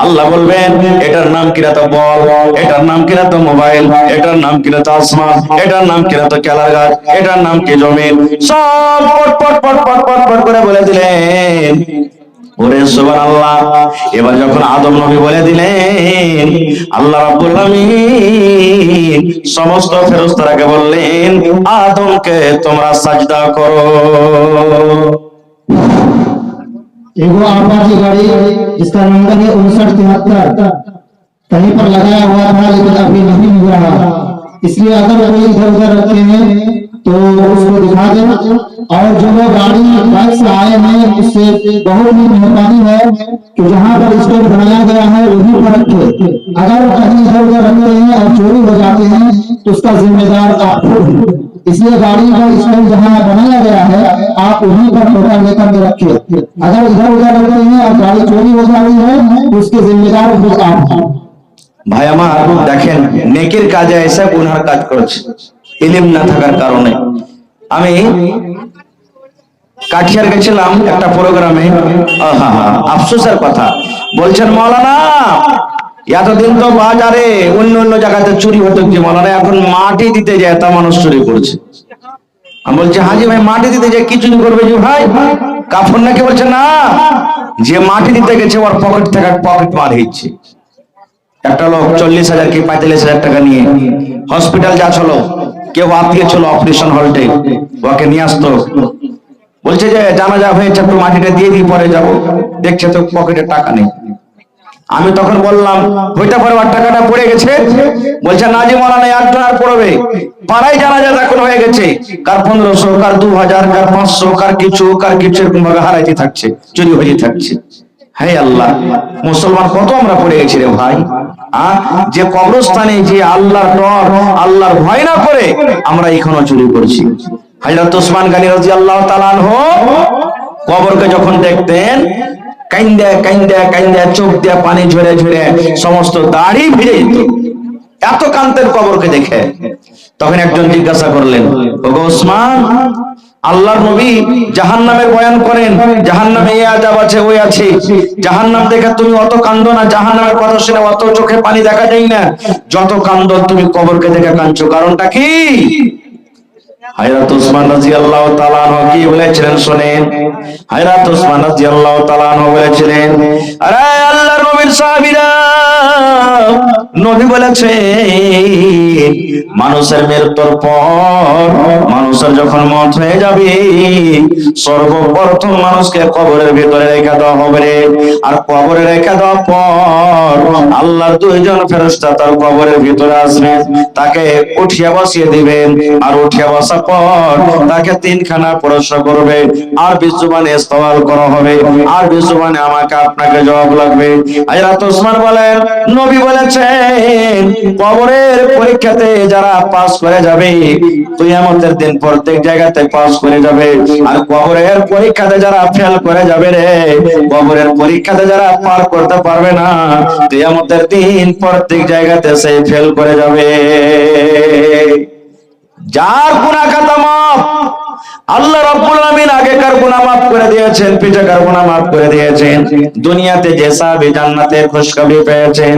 আল্লাহ বলবেন এটার নাম কিনা তো বল, এটার নাম কিনা তো মোবাইল, এটার নাম কিনা তো আসমান, এটার নাম কিনা তো কেলার গাছ, এটার নাম কি জমিন। সব পট পট পট পট পট পট করে বলে দিলেন। ওরে সুবহানাল্লাহ। এবার যখন আদম নবী বলে দিলেন, আল্লাহ রাব্বুল আলামিন সমস্ত ফেরেশতারাকে বললেন, আদমকে তোমরা সাজদা করো। एगो आपाची गाड़ी जिसका नंबर है 5973 कहीं पर लगाया हुआ था लेकिन अभी नहीं मिल रहा, इसलिए अगर कोई इधर उधर रखे हैं तो उसको दिखा दें। और जो लोग गाड़ी बाइक से आए हैं उससे बहुत ही मेहरबानी है कि जहाँ पर स्टैंड बनाया गया है वहीं पर रखे। अगर कहीं इधर उधर रखते हैं और चोरी हो जाते हैं तो उसका जिम्मेदार आप खुद हैं। इसलिए गाड़ी का स्टैंड जहाँ बनाया गया है आप वहीं पर टोटा लेकर के रखिए। अगर इधर उधर रखते हैं और गाड़ी चोरी हो जा रही है तो उसके जिम्मेदार खुद आप हैं। ভাই আমার দেখেন, নেকির কাজে এসে গুনার কাজ করছে ইলম না থাকার কারণে। আমি কাঠিয়ার গেছিলাম একটা প্রোগ্রামে, আফসোসের কথা বলছেন মৌলানা এতদিন তো বাজারে অন্য অন্য জায়গাতে চুরি হতো যে মৌলানা এখন মাটি দিতে যায় তা মানুষ চুরি করছে। আমি বলছি হাজি ভাই মাটি দিতে যায় কি চুরি করবে যে ভাই? কাফন নাকি? বলছে না, যে মাটি দিতে গেছে ওর পকেট থেকে পকেট মার হচ্ছে। একটা লোক 40,000 কি 45,000 টাকা নিয়ে হসপিটাল যাচ্ছিল, কেউ আত্মীয় ছিল অপারেশন হলটে, ওকে নিয়ে আসতো। বলছে যে জানাজা হয়েছে একটু মাটিটা দিয়ে দিয়ে পরে যাবো, দেখছে তো পকেটে টাকা নেই। আমি তখন বললাম ওইটা পরে আর টাকাটা পড়ে গেছে। বলছে না জি মৌলানা একজন আর পড়বে, পাড়ায় জানাজা এখন হয়ে গেছে, কার 1500, কার 2000, কার 500, কার কিছু এরকম ভাবে হারাইতে থাকছে, চুরি হয়ে থাকছে। হ্যাঁ আল্লাহ, মুসলমান কত আমরা পড়ে গেছি রে ভাই। যে কবরস্থানে যে আল্লাহর ডর, আল্লাহর ভয় না করে আমরা এখনো চুরি করছি। হযরত ওসমান গনি রাদিয়াল্লাহু তাআলা আনহু কবরকে যখন দেখতেন কাইন্দা কাইন্দা কাইন্দা চোখ দিয়ে পানি ঝরে ঝরে সমস্ত দাড়ি ভিজে যেত, এত কান্তের কবরকে দেখে। তখন একজন জিজ্ঞাসা করলেন, ওগো ওসমান, আল্লাহর নবী জাহান্নামের বয়ান করেন, জাহান্নামে এই আযাব আছে ওই আছে, জাহান্নাম দেখে তুমি অত কান্দো না, জাহান্নামের কথা শুনে অত চোখে পানি দেখা যায় না, যত কান্দো তুমি কবরকে দেখে কাঁদছো, কারণটা কি? হযরত ওসমান রাদিয়াল্লাহু তাআলা আনহু কি বলেছিলেন শুনেন। হযরত ওসমান রাদিয়াল্লাহু তাআলা আনহু বলেছিলেন, আরে আল্লাহর নবীর সাহাবীরা, নবী বলেছেন মানুষের মৃত্যুর পর, মানুষের যখন মওত হয়ে যাবে সর্বপ্রথম মানুষকে কবরের ভিতরে রেখে দেওয়া হবে। আর কবরে রেখে দেওয়ার পর আল্লাহর দুইজন ফেরেশতা তার কবরের ভিতরে আসবে, তাকে উঠিয়ে বসিয়ে দিবেন। আর উঠিয়ে বসা পর তাকে তিনখানা প্রশ্ন করবে, আর বিজুবানে সওয়াল করা হবে, আর বিজুবানে আমাকে আপনাকে জবাব লাগবে। হযরত ওসমান বলেন, নবী বলেছেন কবরের পরীক্ষাতে যারা পাস করে যাবে কিয়ামতের দিন প্রত্যেক জায়গাতে পাস করে যাবে। আর কবরের পরীক্ষাতে যারা ফেল করে যাবে রে, কবরের পরীক্ষাতে যারা পার করতে পারবে না, কিয়ামতের দিন প্রত্যেক জায়গাতে সে ফেল করে যাবে। যার গুনাহ খাতা মাফ, আল্লাহ রাব্বুল আলামিন আগেকার গুনাহ মাফ করে দিয়েছেন, পিছাকার গুনাহ মাফ করে দিয়েছেন। দুনিয়াতে যে সাহাবী জান্নাতের খুশখবরি পেয়েছেন,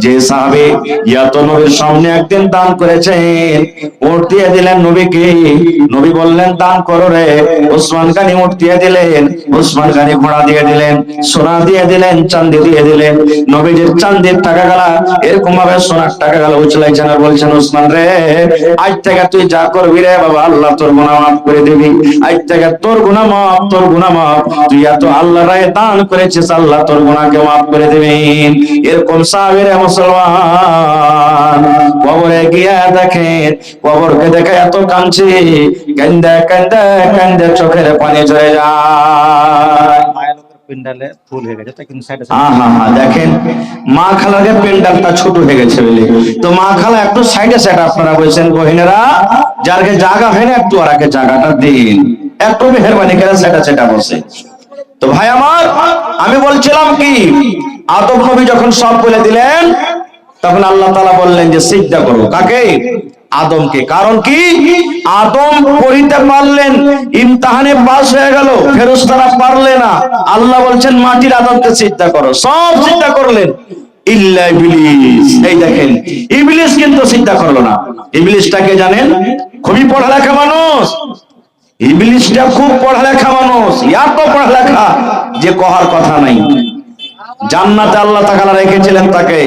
যে সাহাবী ইয়াত নবীর সামনে একদিন দান করেছেন, উট দিয়ে দিলেন নবীকে। নবী বললেন দান করো রে। ওসমান গনি উট দিয়ে দিলেন, ওসমান গনি ঘোড়া দিয়ে দিলেন, সোনা দিয়ে দিলেন, চাঁদি দিয়ে দিলেন। নবীজির চাঁদের টাকা গেলা এরকম ভাবে সোনার টাকা গেলা উচলাইছেন আর বলছেন ওসমান রে, আজ থেকে তুই যা করবি রে বাবা, আল্লাহ তোর গুনাহ মাফ করে দিবি। আজ থেকে তোর গুনাহ মাফ, তোর গুনাহ মাফ। তুই এত আল্লাহর রায়ে দান করেছিস, আল্লাহ তোর গুনাহকে মাফ করে দিবেন। এরকম সাহাবীরা মুসলমান কবরে গিয়া দেখেন, কবরকে দেখে এত কাঁদছে, কান্দে কান্দে কান্দে চোখের পানি ঝরে যায়। পিন্ডালে ফুল হয়ে গেছে, কিন্তু সাইডে দেখেন মা খালার পেন্ডালটা ছোট হয়ে গেছে বলে, তো মা খালা একটু সাইডে সাইডে আপনারা বলছেন বহিনেরা, যারকে জায়গা হয় না একটু ওরাকে জায়গাটা দিন, একটু মেহরবানি করে সাইডে সাইডে বসে। তো ভাই আমার, আমি বলছিলাম কি, আদম নবী যখন সব বলে দিলেন, তখন আল্লাহ তাআলা বললেন যে সিজদা করো। কাকে? আদমকে। কারণ কি? আদম পড়িতে পারলেন, ইমতিহানে পাস হয়ে গেল, ফেরেশতারা পারলে না। আল্লাহ বলছেন মাটির আদমকে সিজদা করো, সব সিজদা করলেন ইল্লা ইবলিস। এই দেখেন ইবলিস কিন্তু সিজদা করলো না। ইবলিসটাকে জানেন? খুবই পড়ালেখা মানুষ। ইবলিসটা খুব পড়ালেখা মানুষ, এত পড়ালেখা যে কহার কথা নাই। জান্নাতে আল্লাহ তাআলা রেখেছিলেন তাকে,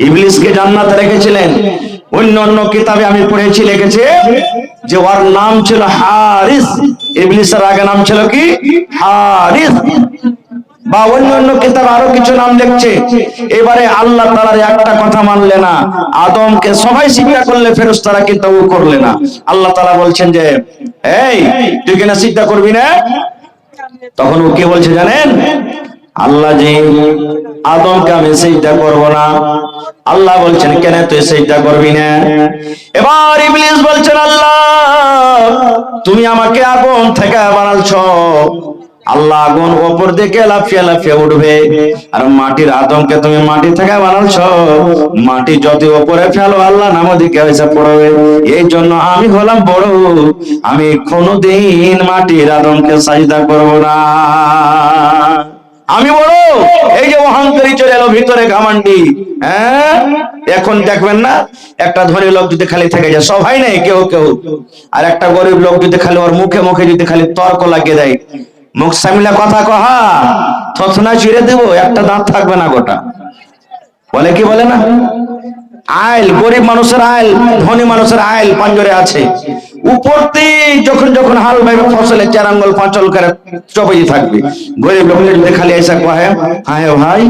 ইবলিসকে জান্নাতে রেখেছিলেন। অন্য অন্য কিতাবে আমি পড়েছি, লিখেছে যে ওর নাম ছিল হারিস। ইবলিসের আগে নাম ছিল কি? হারিস। বা অন্য অন্য কিতাব আরো কিছু নাম লিখছে। এবারে আল্লাহ তাআলার একটা কথা মানলে না, আদমকে সবাই সিজদা করলে, ফেরেশতারা কিন্তু ও করলে না। আল্লাহ তাআলা বলছেন যে এই তুই কেন সিজদা করবি না? তখন ও কি বলছে জানেন? আল্লাহ জি, আদমকে আমি সিজদা করব না। আল্লাহ বলছেন কেন তুই সিজদা করবি না? এবার ইবলিস বলছেন আল্লাহ তুমি আমাকে আগুন থেকে বানালছো, আল্লাহ আগুন উপর দিকে লাফিয়ে লাফিয়ে উঠবে, আর মাটির আদমকে তুমি মাটি থেকে বানালছো, মাটি যত উপরে ফেলো আল্লাহ নাম দিকে এসে পড়বে। এই জন্য আমি হলাম বড়, আমি কোনোদিন মাটির আদমকে সাজদা করব না। আমি বড়। এই যে অহংকারী চলে এলো ভিতরে, ঘামান্ডি। হ্যাঁ, এখন দেখবেন না, একটা ধনী লোক যদি খালি থেকে যায়, সবাই নেই কেউ কেউ, আর একটা গরিব লোক যদি খালি ওর মুখে মুখে যদি খালি তর্ক লাগিয়ে দেয়, মুখ সামলা কথা কহা থথনা চিড়ে দেবো, একটা দাঁত থাকবে না গোটা। বলে কি বলে না, আইল গরিব মানুষের আইল, ধনী মানুষের আইল পাঞ্জরে আছে। উপর যখন যখন হাল ভাইবে ফসলে 4 আঙ্গুল 5 আঙ্গুল করে চপেই থাকবে। গরিব লোক যদি খালি এসে কহে হ্যাঁ হে ভাই,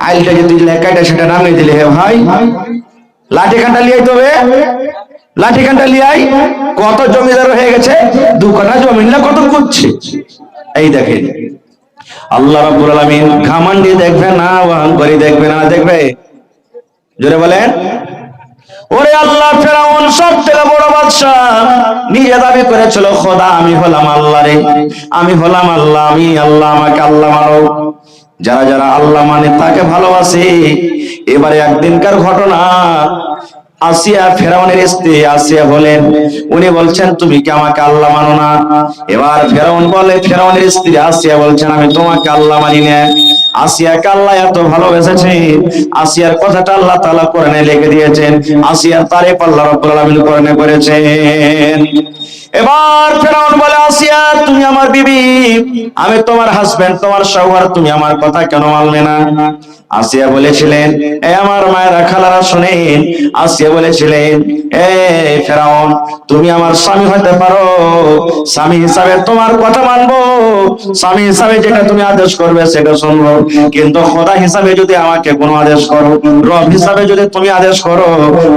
আইলটা যদি লেখাটা সেটা নামিয়ে দিলে, হে ভাই লাঠি কাঁটা লিয়ে তবে, লাঠি কাঁটা লিয়াই কত জমিদার হয়ে গেছে, 2 কাঠা জমি না কত করছে। এই দেখেন আল্লাহ রাব্বুল আলামিন ঘামান্ডি দেখবে না, অহংকারী দেখবে না, দেখবে? জোরে বলেন। ওরে আল্লাহ, ফেরাউন সব থেকে বড় বাদশা, নিজে দাবি করেছিল খোদা আমি হলাম আল্লাহ রে, আমি হলাম আল্লাহ, আমি আল্লাহ, আমাকে আল্লাহ মানো। যারা যারা আল্লাহ মানে তাকে ভালোবাসে। এবারে একদিনকার ঘটনা, আসিয়া ফেরাউনের স্ত্রী আসিয়া বলেন, উনি বলছেন তুমি কি আমাকে আল্লাহ মানো না? এবার ফেরাউন বলে, ফেরাউনের স্ত্রী আসিয়া বলছেন আমি তোমাকে আল্লাহ মানি না। আসিয়াকে আল্লাহ এত ভালোবেসেছে, আসিয়ার কথাটা আল্লাহ তাআলা কোরআনে লিখে দিয়েছেন, আসিয়ার তারিফ আল্লাহ রাব্বুল আলামিন কোরআনে করেছেন। এবার ফেরাউন বলে আসিয়া তুমি আমার বিবি, আমি তোমার হাজবেন্ড, তোমার শওহর, তুমি আমার কথা কেন মানলে না? আসিয়া বলেছিলেন, এ আমার মায়েরা খালারা শুনেন, আসিয়া বলেছিলেন এই ফেরাউন তুমি আমার স্বামী হতে পারো, স্বামী হিসাবে তোমার কথা মানবো, স্বামী হিসাবে যেটা তুমি আদেশ করবে সেটা শুনবো, কিন্তু খোদা হিসাবে যদি আমাকে কোনো আদেশ করো, রব হিসাবে যদি তুমি আদেশ করো,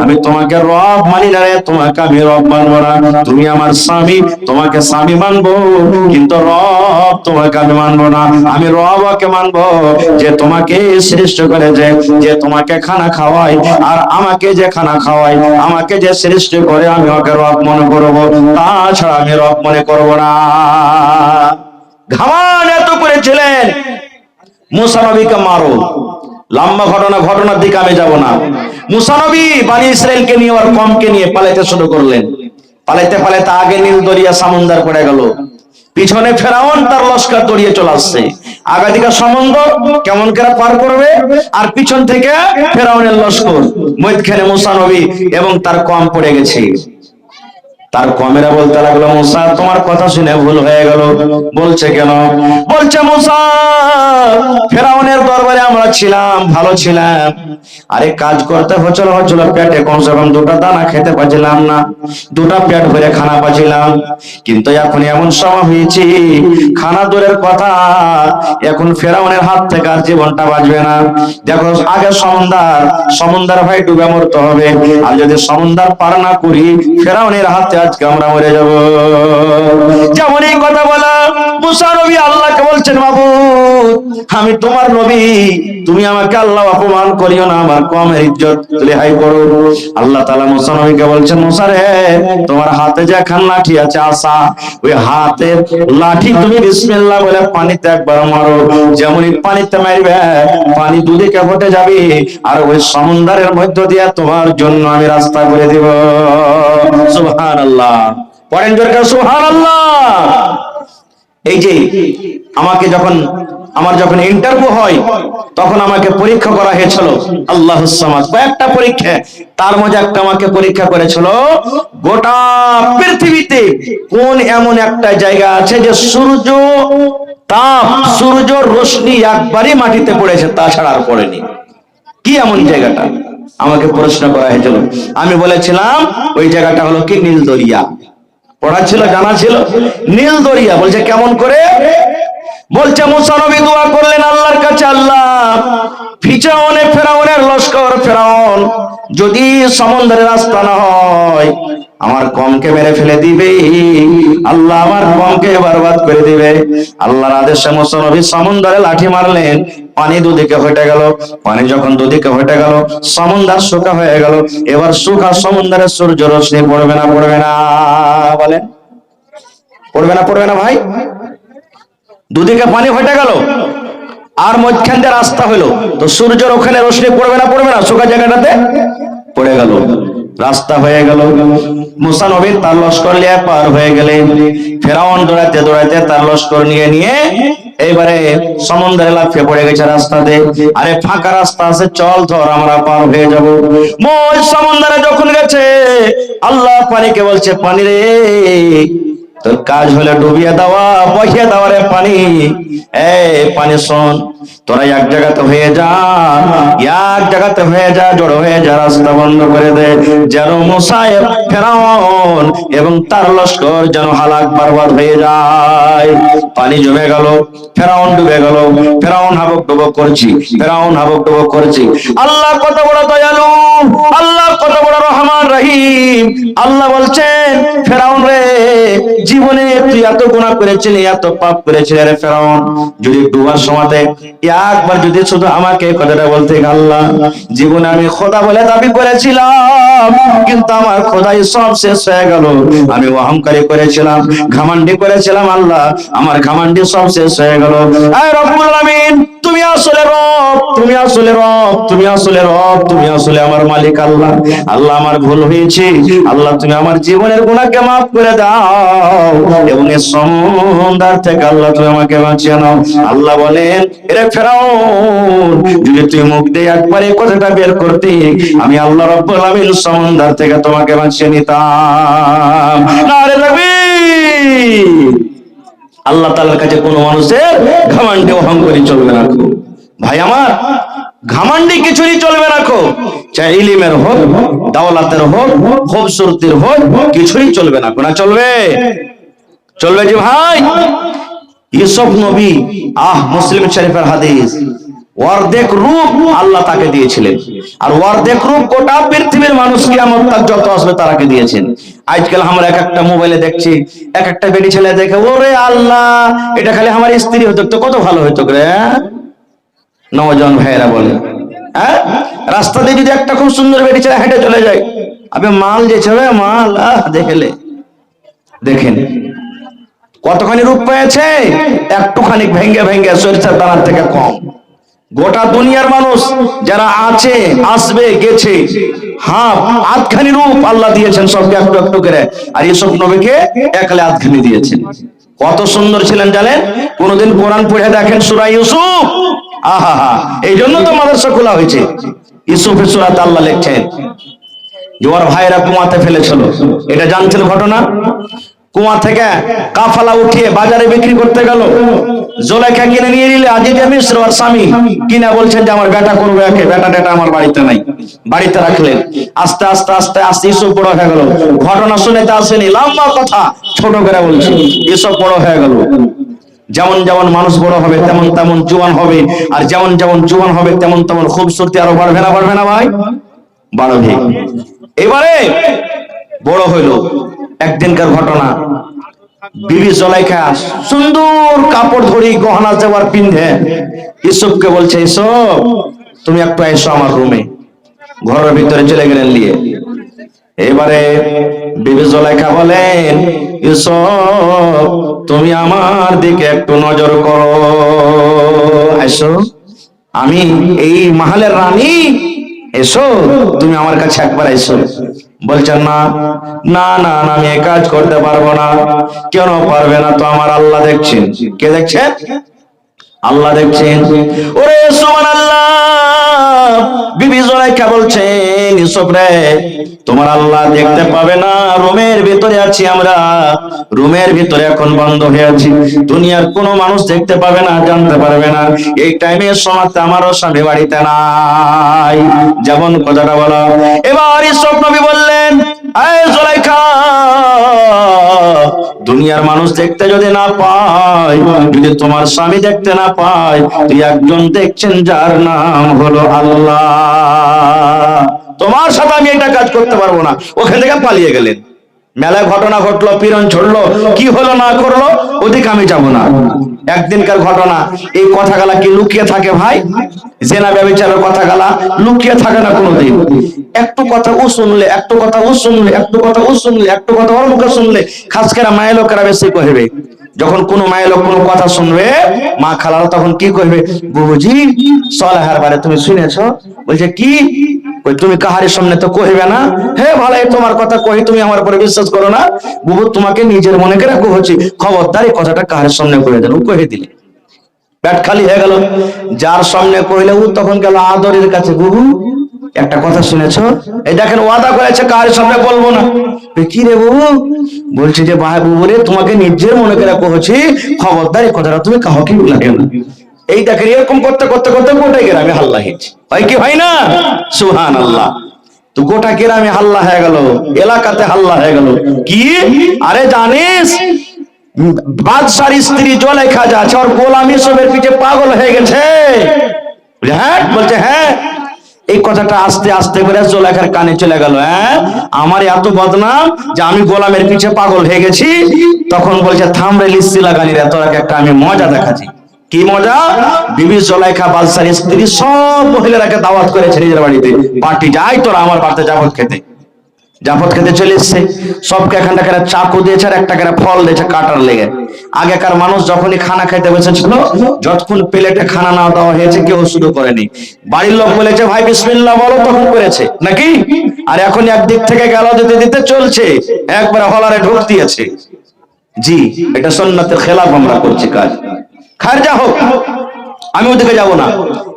আমি তোমাকে রব মানি না রে, তোমাকে আমি রব মানবো না। তুমি আমার স্বামী, তোমাকে স্বামী মানবো, কিন্তু রব তোমাকে আমি মানবো না। আমি রবকে মানবো যে তোমাকে সৃষ্টি করেছে, যে তোমাকে খানা খাওয়াই, আর আমাকে যে খানা খাওয়াই, আমাকে যে সৃষ্টি করে, আমি ওকে রব মনে করবো, তাছাড়া আমি রব মনে করবো না। ঘামান এত করেছিলেন মুসা নবীকে মারো। লম্বা ঘটনার দিকে আমি যাব না। মুসা নবী বনি ইসরাইলকে নিয়ে আর কমকে নিয়ে পালাতে শুরু করলেন। পালাইতে পালাইতে আগে নীল দরিয়া সমুদ্র পড়ে গেল, পিছনে ফেরাউন তার লস্কর দড়িয়ে চলে আসছে। আগা দিকে সমুদ্র কেমন করে পার করবে, আর পিছন থেকে ফেরাউনের লস্কর, মধ্যখানে মুসা নবী এবং তার কম পড়ে গেছে। তার কমেরা বলতে লাগলো, মুসা তোমার কথা শুনে ভুল হয়ে গেল। বলছে কেন? বলছে মুসা ফেরাউনের দরবারে আমরা ছিলাম, ভালো ছিলাম, আরে কাজ করতে হচ্ছিল পেটে কমসে কম দুটা দানা খেতে পাচ্ছিলাম না, দুটা পেট ভরে খানা পাচ্ছিলাম। কিন্তু এখন এমন সময় হয়েছে, খানা দূরের কথা, এখন ফেরাউনের হাত থেকে আর জীবনটা বাঁচবে না। দেখো আগে সমুদ্র ভাই ডুবে মরতে হবে, আর যদি সমুদ্র পার না করি ফেরাউনের হাতে আজকে আমরা মরে যাব। যেমন এই কথা বলা মুসা নবী আল্লাহকে বলছেন, মাবুদ আমি তোমার নবী, তুমি আমাকে আল্লাহ অপমান করিও না, আমার কমের ইজ্জত রেহাই করো। আল্লাহ তাআলা মুসা নবীকে বলছেন, মুসা রে তোমার হাতে যে খান লাঠি আছে আসা, ওই হাতের লাঠি তুমি বিসমিল্লাহ বলে পানিতে একবার মারো, যেমনই পানিতে মারবে পানি দুদিকে ঘটে যাবে, আর ওই সমুদ্রের মধ্য দিয়ে তোমার জন্য আমি রাস্তা করে দিব। সুবহানাল্লাহ, পড়েন জোরে সুবহানাল্লাহ। এই যে আমার যখন ইন্টারভিউ হয় তখন আমাকে পরীক্ষা করা হয়েছিল আল্লাহুস সামাদ, কয়েকটা পরীক্ষা, তার মধ্যে একটা আমাকে পরীক্ষা করেছিল গোটা পৃথিবীতে কোন এমন একটা জায়গা আছে যে সূর্যর রশ্মি একবারই মাটিতে পড়েছে, তাছাড়া আর পড়েনি। কি এমন জায়গাটা আমাকে প্রশ্ন করা হয়েছিল। আমি বলেছিলাম ওই জায়গাটা হলো কি নীল দরিয়া। পড়া ছিল, জানা ছিল, নীল দরিয়া। বলছে কেমন করে? বলছে মুসা নবী দোয়া করলেন আল্লাহর কাছে, আল্লাহ পিছনে ফেরাউনের লস্কর, ফেরাউন যদি সমুদ্রের রাস্তা না হয় আমার কমকে মেরে ফেলে দিবে, আল্লাহ আমার কমকে বরবাদ করে দিবে। আল্লাহর আদেশে মুসা নবী সমুদ্রে লাঠি মারলেন, পানি দুদিকে হটে গেল। পানি যখন দুদিকে হটে গেল সমুদ্র শুকা হয়ে গেল। এবার শুকা সমুদ্রে সূর্য রশ্মি পড়বে না? পড়বে না? বলেন পড়বে না? পড়বে না ভাই? দুদিকে পানি হটে গেল আর মধ্যখান দিয়ে রাস্তা হলো, তো সূর্যের ওখানে রশ্মি পড়বে না? পড়বে না? শুকা জায়গাটাতে পড়ে গেল, রাস্তা হয়ে গেল। মুসা নবী তার লস্কর নিয়ে পার হয়ে গেলেন। ফেরাউন দৌড়াইতে দৌড়াইতে তার লস্কর নিয়ে এইবারে সমুদ্রে লাফিয়ে পড়ে গেছে রাস্তাতে। আরে ফাঁকা রাস্তা আছে, চল ধর আমরা পার হয়ে যাব। মই সমুদ্রে যখন গেছে আল্লাহ পানিকে বলছে, পানি রে তোর কাজ হলো ডুবিয়ে দেওয়া, বসিয়ে দেওয়া রে পানি। পানি শোন, তোরা এক জায়গাতে হয়ে যা, জড়ো হয়ে যা, রাস্তা বন্ধ করে দে, যেন মুসা ফেরাউন এবং তার লস্কর যেন হালাক বরবাদ হয়ে যায়। পানি জমে গেল, ফেরাউন ডুবে গেল, ফেরাউন হাবক ডুবক করছি। আল্লাহ কত বড় দয়ালু, আল্লাহ কত বড় রহমান রহিম। আল্লাহ বলছেন, ফেরাউন রে জীবনে তুই এত গুনাহ করেছিলি, এত পাপ করেছিলি রে ফেরাউন, যদি ডুবার সময়তে একবার যদি শুধু আমাকে কথাটা বলতে, আল্লাহ জীবনে আমি খোদা বলে দাবি করেছিলাম, কিন্তু আমার খোদাই সব শেষ হয়ে গেল। আমি অহংকারী করেছিলাম, ঘমন্ডি করেছিলাম, আল্লাহ আমার ঘমন্ডি সব শেষ হয়ে গেল। আয় রব্বুল আলামিন, তুমি আসলে রব, তুমি আসলে রব, তুমি আসলে রব, তুমি আসলে আমার মালিক। আল্লাহ আল্লাহ আমার ভুল হয়েছে, আল্লাহ তুমি আমার জীবনের গুনাহকে মাফ করে দাও, এবং এই সমুদ্র থেকে আল্লাহ তুমি আমাকে বাঁচিয়ে নাও। আল্লাহ বলেন, এরে ফেরাউন যদি তুই মুখ দিয়ে একবার এই কথাটা বের করতে, আমি আল্লাহ রব্বুল আলামিন সমুদ্র থেকে তোমাকে বাঁচিয়ে নিতাম। নারে তাকবীর। আল্লাহ তাআলার কাছে কোনো মানুষের ঘমন্ডে অহংকারী চলবে না। ভাই আমার, ঘমন্ডি কিছুই চলবে না। চাই ইলমের হোক, দাওলাতের হোক, খুবসুরতির হোক, কিছুই চলবে না। কোনা চলবে? চলবে যে ভাই। ইউসুফ নবী, মুসলিম শরীফের হাদিস, অর্ধেক রূপ আল্লাহ তাকে দিয়েছিলেন, আর অর্ধেক রূপ গোটা পৃথিবীর মানুষ কিয়ামত তাক যত আসবে তারাকে দিয়েছেন। আজকাল আমরা এক একটা মোবাইলে দেখছি, এক একটা বেটি ছেলে দেখে, ওরে আল্লাহ এটা খালি আমার স্ত্রী হতো তো কত ভালো হতো রে। নওজোয়ান ভাইয়েরা বলে, রাস্তা দিয়ে যদি একটা খুব সুন্দর বেটি ছেলে হেঁটে চলে যায়, আবে মাল যে ছেলে মাল, দেখেন কতখানি রূপ পেয়েছে, একটুখানি ভেঙ্গে সরিষার দানার থেকে কম। গোটা দুনিয়ার মানুষ যারা আছে, আসবে, গেছে, হ্যাঁ আধখানি রূপ আল্লাহ দিয়েছেন সবকে একটু একটু করে, আর ইউসুফ নবীকে একলে আধখানি দিয়েছেন। কত সুন্দর ছিলেন জানেন? কোনদিন কোরআন পড়ে দেখেন সূরা ইউসুফ? আহা হা, এই জন্য তো মাদ্রাসা খোলা হয়েছে। ইউসুফের সূরাতে আল্লাহ লিখছেন যে ওর ভাইরা কুয়াতে ফেলেছিল, এটা জানছেন ঘটনা? কুয়া থেকে কাফালা উঠিয়ে বাজারে বিক্রি করতে গেল, জোলেখা কিনে নিয়ে নিলে আজিজে মিশ্র আর স্বামী কিনা বলছেন যে আমার বেটা করবে, একে বেটা টেটা আমার বাড়িতে নাই, বাড়িতে রাখলেন। আস্তে আস্তে আস্তে আস্তে ইসব বড় হয়ে গেল। ঘটনা শুনেতে আসেনি, লম্বা কথা ছোট করে বলছি। এসব বড় হয়ে গেল। যেমন যেমন মানুষ বড় হবে তেমন তেমন জোয়ান হবে, আর যেমন যেমন জোয়ান হবে তেমন তেমন খুবসুরতি আরো বাড়বে না? বাড়বে না ভাই? বাড়বে। এবারে বড় হইল। একদিনকার ঘটনা, বিবি জুলাইখা সুন্দর কাপড় ধরি গহনা জেওয়ার পিন্ধে ইউসুফকে বলছে, ইউসুফ তুমি একটু এসো আমার রুমে। ঘরের ভিতরে চলে গেলেন নিয়ে। এবারে বিবি জুলাইখা বলেন, ইউসুফ তুমি আমার দিকে একটু নজর করো, এসো, আমি এই মাহালের রানী, এসো তুমি আমার কাছে একবার এসো। বলছেন না না না না, আমি এই কাজ করতে পারবো না। কেন পারবে না? তো আমার আল্লাহ দেখছেন। কে দেখছেন? আল্লাহ দেখছেন। ওরে সুবহানাল্লাহ, বিবি জুলাইখা বলছেন, ইউসুফ রে তোমার আল্লাহ দেখতে পাবে না, রুমের ভিতরে আছি আমরা, রুমের ভিতরে এখন বন্ধ হয়ে আছি, দুনিয়ার কোনো মানুষ দেখতে পাবে না, জানতে পারবে না। এই টাইমে সময়তে আমারও স্বামী বাড়িতে নাই, যেমন কথাটা বলা। এবার ইউসুফ নবী বললেন, এই জুলাইখা, দুনিয়ার মানুষ দেখতে যদি না পায়, যদি তোমার স্বামী দেখতে না পায়, তুই একজন দেখছেন যার নাম হলো আল্লাহ। তোমার সাথে আমি এটা কাজ করতে পারবো না। ওখান থেকে পালিয়ে গেলেন। মেলায় ঘটনা ঘটলো, পীড়ন ছড়লো, কি হলো না করলো ওদিকে আমি যাব না। একদিনকার ঘটনা। এই কথাগুলা কি লুকিয়ে থাকে ভাই? জেনা ব্যভিচারের কথাগুলা লুকিয়ে থাকে না কোনোদিন। একটু কথা ও শুনলে, একটু কথা ও শুনলে, একটু কথা ও শুনলে, একটু কথা ওর মুখে শুনলে, খাস করে মায়ের লোকেরা বেশি কহিবে। যখন কোনো মায়ের লোক কোনো কথা শুনবে, মা খালারা তখন কি কইবে, বুবুজি সলাহার বারে তুমি শুনেছো? বলছে কি? তুমি কাহারের সামনে তো কহিবে না। হে ভালাই, তোমার কথা কহি, তুমি আমার উপরে বিশ্বাস করো না? বুবু তোমাকে নিজের মনে করে কহছি, খবরদার এই কথাটা কাহারের সামনে কহে দেন। ও কহে দিলে পেট খালি হয়ে গেল। যার সামনে কইলে ও তখন গেল আদরের কাছে, বুবু একটা কথা শুনেছো? এই দেখেন ওয়াদা করেছে কাহারের সামনে বলবো না। কি রে বুবু? বলছি যে ভাই বুবু রে, তোমাকে নিজের মনে করে কহছি, খবরদার এই কথাটা তুমি কাউকে লাগে না। এই দেখেন এরকম করতে করতে করতে গোটা গ্রামে হাল্লা হয়েছে। হয় কি হয় না? সুবহানাল্লাহ। তো গোটা গ্রামে হাল্লা হয়ে গেল, এলাকাতে হাল্লা হয়ে গেল। কি? আরে জানিস বাদশার স্ত্রী জুলাইখা যা আছে, ওর গোলাম ইউসুফের পিছে পাগল হয়ে গেছে। হ্যাঁ বলছে, হ্যাঁ। এই কথাটা আস্তে আস্তে করে জুলাইখার কানে চলে গেল। হ্যাঁ, আমার এত বদনাম যে আমি গোলামের পিছে পাগল হয়ে গেছি। তখন বলছে, থামরে লিস্সি লাগানিরা, তোরা একটা আমি মজা দেখাচ্ছি। কি মজা? বিবি জুলাইখা বাদশার স্ত্রী সব মহিলারাকে দাওয়াত করেছে নিজের বাড়িতে, পার্টি যাই তোরা আমার বাড়িতে জাফত খেতে। জাফত খেতে চলে এসছে। সবকে এখানটা করে চাকু দিয়েছে আর একটা করে ফল দিয়েছে কাটার লেগে। আগেকার মানুষ যখনই খানা খাইতে বসেছিল, যতক্ষণ প্লেটে খানা না দেওয়া হয়েছে কেউ শুরু করেনি। বাড়ির লোক বলেছে ভাই বিসমিল্লাহ বলো, তখন করেছে নাকি? আর এখন একদিক থেকে গেল দিতে দিতে চলছে, একবারে হলারে ঢুক দিয়েছে। জি, এটা সুন্নাতের খেলাফ আমরা করছি কাজ। খারজা হোক, আমি ওদিকে যাব না।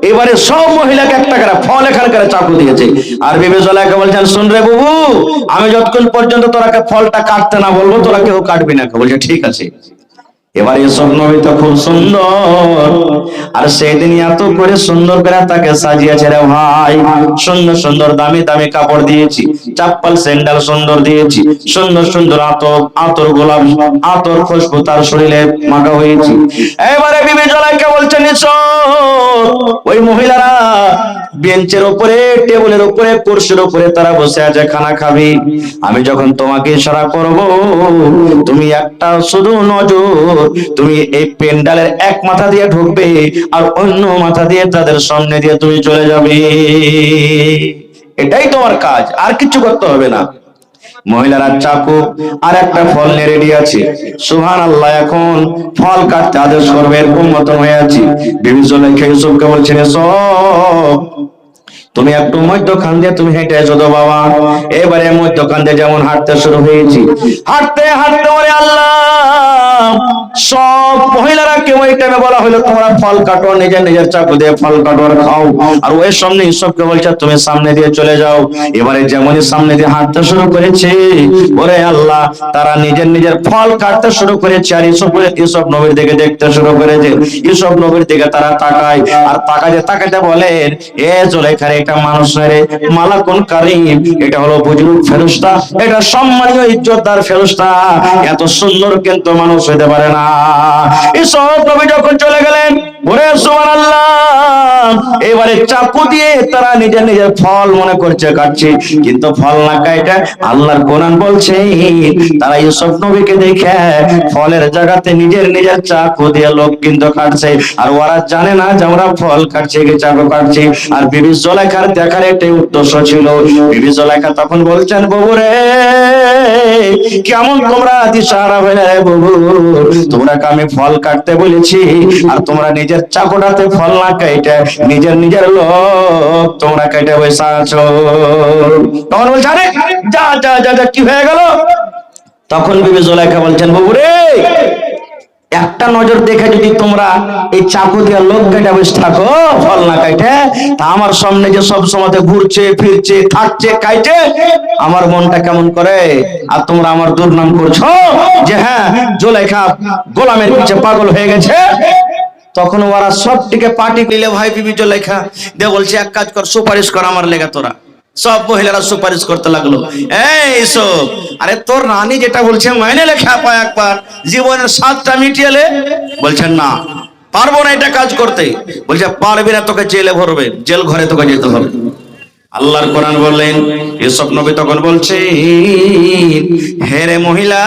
এবারে সব মহিলাকে একটা করে ফল এখানকার চাকু দিয়েছে। আর বিবি জুলাইখা বলছেন, শুন রে বুবু, আমি যতক্ষণ পর্যন্ত তোরাকে ফলটা কাটতে না বলবো তোরা কেউ কাটবি না। বলছে ঠিক আছে। এবার ইউসুফ নবী তো খুব সুন্দর, আর সেদিন এত করে সুন্দর করে তাকে সাজিয়েছে রে ভাই। সুন্দর সুন্দর দামি দামি কাপড় দিয়েছি, চাপ্পাল স্যান্ডেল সুন্দর দিয়েছি, সুন্দর সুন্দর আতর গোলাপ আতর খুশবু তার শরীরে মাখা হয়েছে। এবারে বিবি জুলাইখা বলছেন, ওই মহিলারা বেঞ্চের উপরে, টেবিলের উপরে, কুরসির উপরে তারা বসে আছে, খানা খাবি। আমি যখন তোমাকে ইশারা করব, তুমি একটা শুধু নজর, তুমি এই পেন্ডালের এক মাথা দিয়ে ঢুকবে আর অন্য মাথা দিয়ে তাদের সামনে দিয়ে তুমি চলে যাবে। এটাই তোমার কাজ, আর কিছু করতে হবে না। মহিলারা চাকু আর একটা ফল নিয়ে রেডি আছে। সুবহানাল্লাহ, এখন ফল কাটতে আদেশ করবে এরকম মতন হয়ে আছি। বিবি জুলাইখা ইউসুফকে বলছেন, ইউসুফ তুমি একটু মধ্যখান দিয়ে তুমি হেঁটে এসো তো বাবা। এবারে মধ্যখান দিয়ে যেমন হাঁটতে শুরু হয়েছি, হাঁটতে হাঁটতে ওরে আল্লাহ, সব মহিলারা কেউ এই টাইমে বলা হলো তোমরা ফল কাটো, নিজের নিজের চাকু দিয়ে ফল কাটো আর খাও। আর ওই সামনে ইউসুফকে বলছে তুমি সামনে দিয়ে চলে যাও। এবারে যেমনই সামনে দিয়ে হাঁটতে শুরু করেছে, ওরে আল্লাহ, তারা নিজের নিজের ফল কাটতে শুরু করেছে। আর ইউসুফ নবীর দিকে দেখতে শুরু করেছে। ইউসুফ নবীর দিকে তারা তাকায়, আর তাকাতে তাকাতে বলেন, এ জুলাইখার এটা মানুষ নয় রে, মালাকুল কারীম, এটা হলো বুজুর্গ ফেরেশতা, এটা সম্মানীয় ইজ্জতদার ফেরেশতা, এত সুন্দর কিন্তু মানুষ হতে পারে না। ইউসুফ নবী যখন চলে গেলেন, ওরে সুবহানাল্লাহ, এবারে চাকু দিয়ে তারা নিজের নিজের ফল মনে করছে কাটছে, কিন্তু ফল না কাটা আল্লাহর কোরআন বলছে তারা ইউসুফ নবীকে দেখে ফলের জায়গাতে নিজের নিজের চাকু দিয়ে লোক কিন্তু কাটছে। আর ওরা জানে না যে আমরা ফল কাটছি কি চাকু কাটছি। আর বিবি জুলাইখার দেখার একটাই উদ্দেশ্য ছিল। বিবি জুলাইখা তখন বলছেন, বাবু রে, কেমন তোমরা দিশাহারা হয়ে বাবু, তোমরা আমি ফল কাটতে বলেছি আর তোমরা নিজের চাকুটাতে ফল না কাটে নিজের নিজের লোক তোমরা কেটে বসে আছো। তখন বলছে, আরে যা যা যা যা, কি হয়ে গেল? তখন বিবি জুলাইখা বলছেন, বাবু রে, একটা নজর দেখে যদি তোমরা এই চাকু দিয়ে লোক কেটে বসে থাকো ফল না কাটে, তা আমার সামনে যে সব সময় ঘুরছে ফিরছে থাকছে কাটে, আমার মনটা কেমন করে। আর তোমরা আমার দুর্নাম করছো যে হ্যাঁ জুলাইখা গোলামের পিছে পাগল হয়ে গেছে। তখন ওরা সবটিকে পার্টি নিলে ভাই বিবি জুলাইখা দিয়ে বলছে, এক কাজ কর, সুপারিশ কর আমার লেগে। তোরা সব মহিলারা সুপারিশ করতে লাগলো, এই সব, আরে তোর রানী যেটা বলছে মাইনে লেখা পা একবার, জীবনের স্বাদটা মিটিয়েলে। বলছেন না, পারবো না এটা কাজ করতে। বলছে পারবি না, তোকে জেলে ভরবে, জেল ঘরে তোকে যেতে হবে। আল্লাহর কোরআন বললেন, ইউসুফ নবী তখন বলছে, হে রে মহিলা,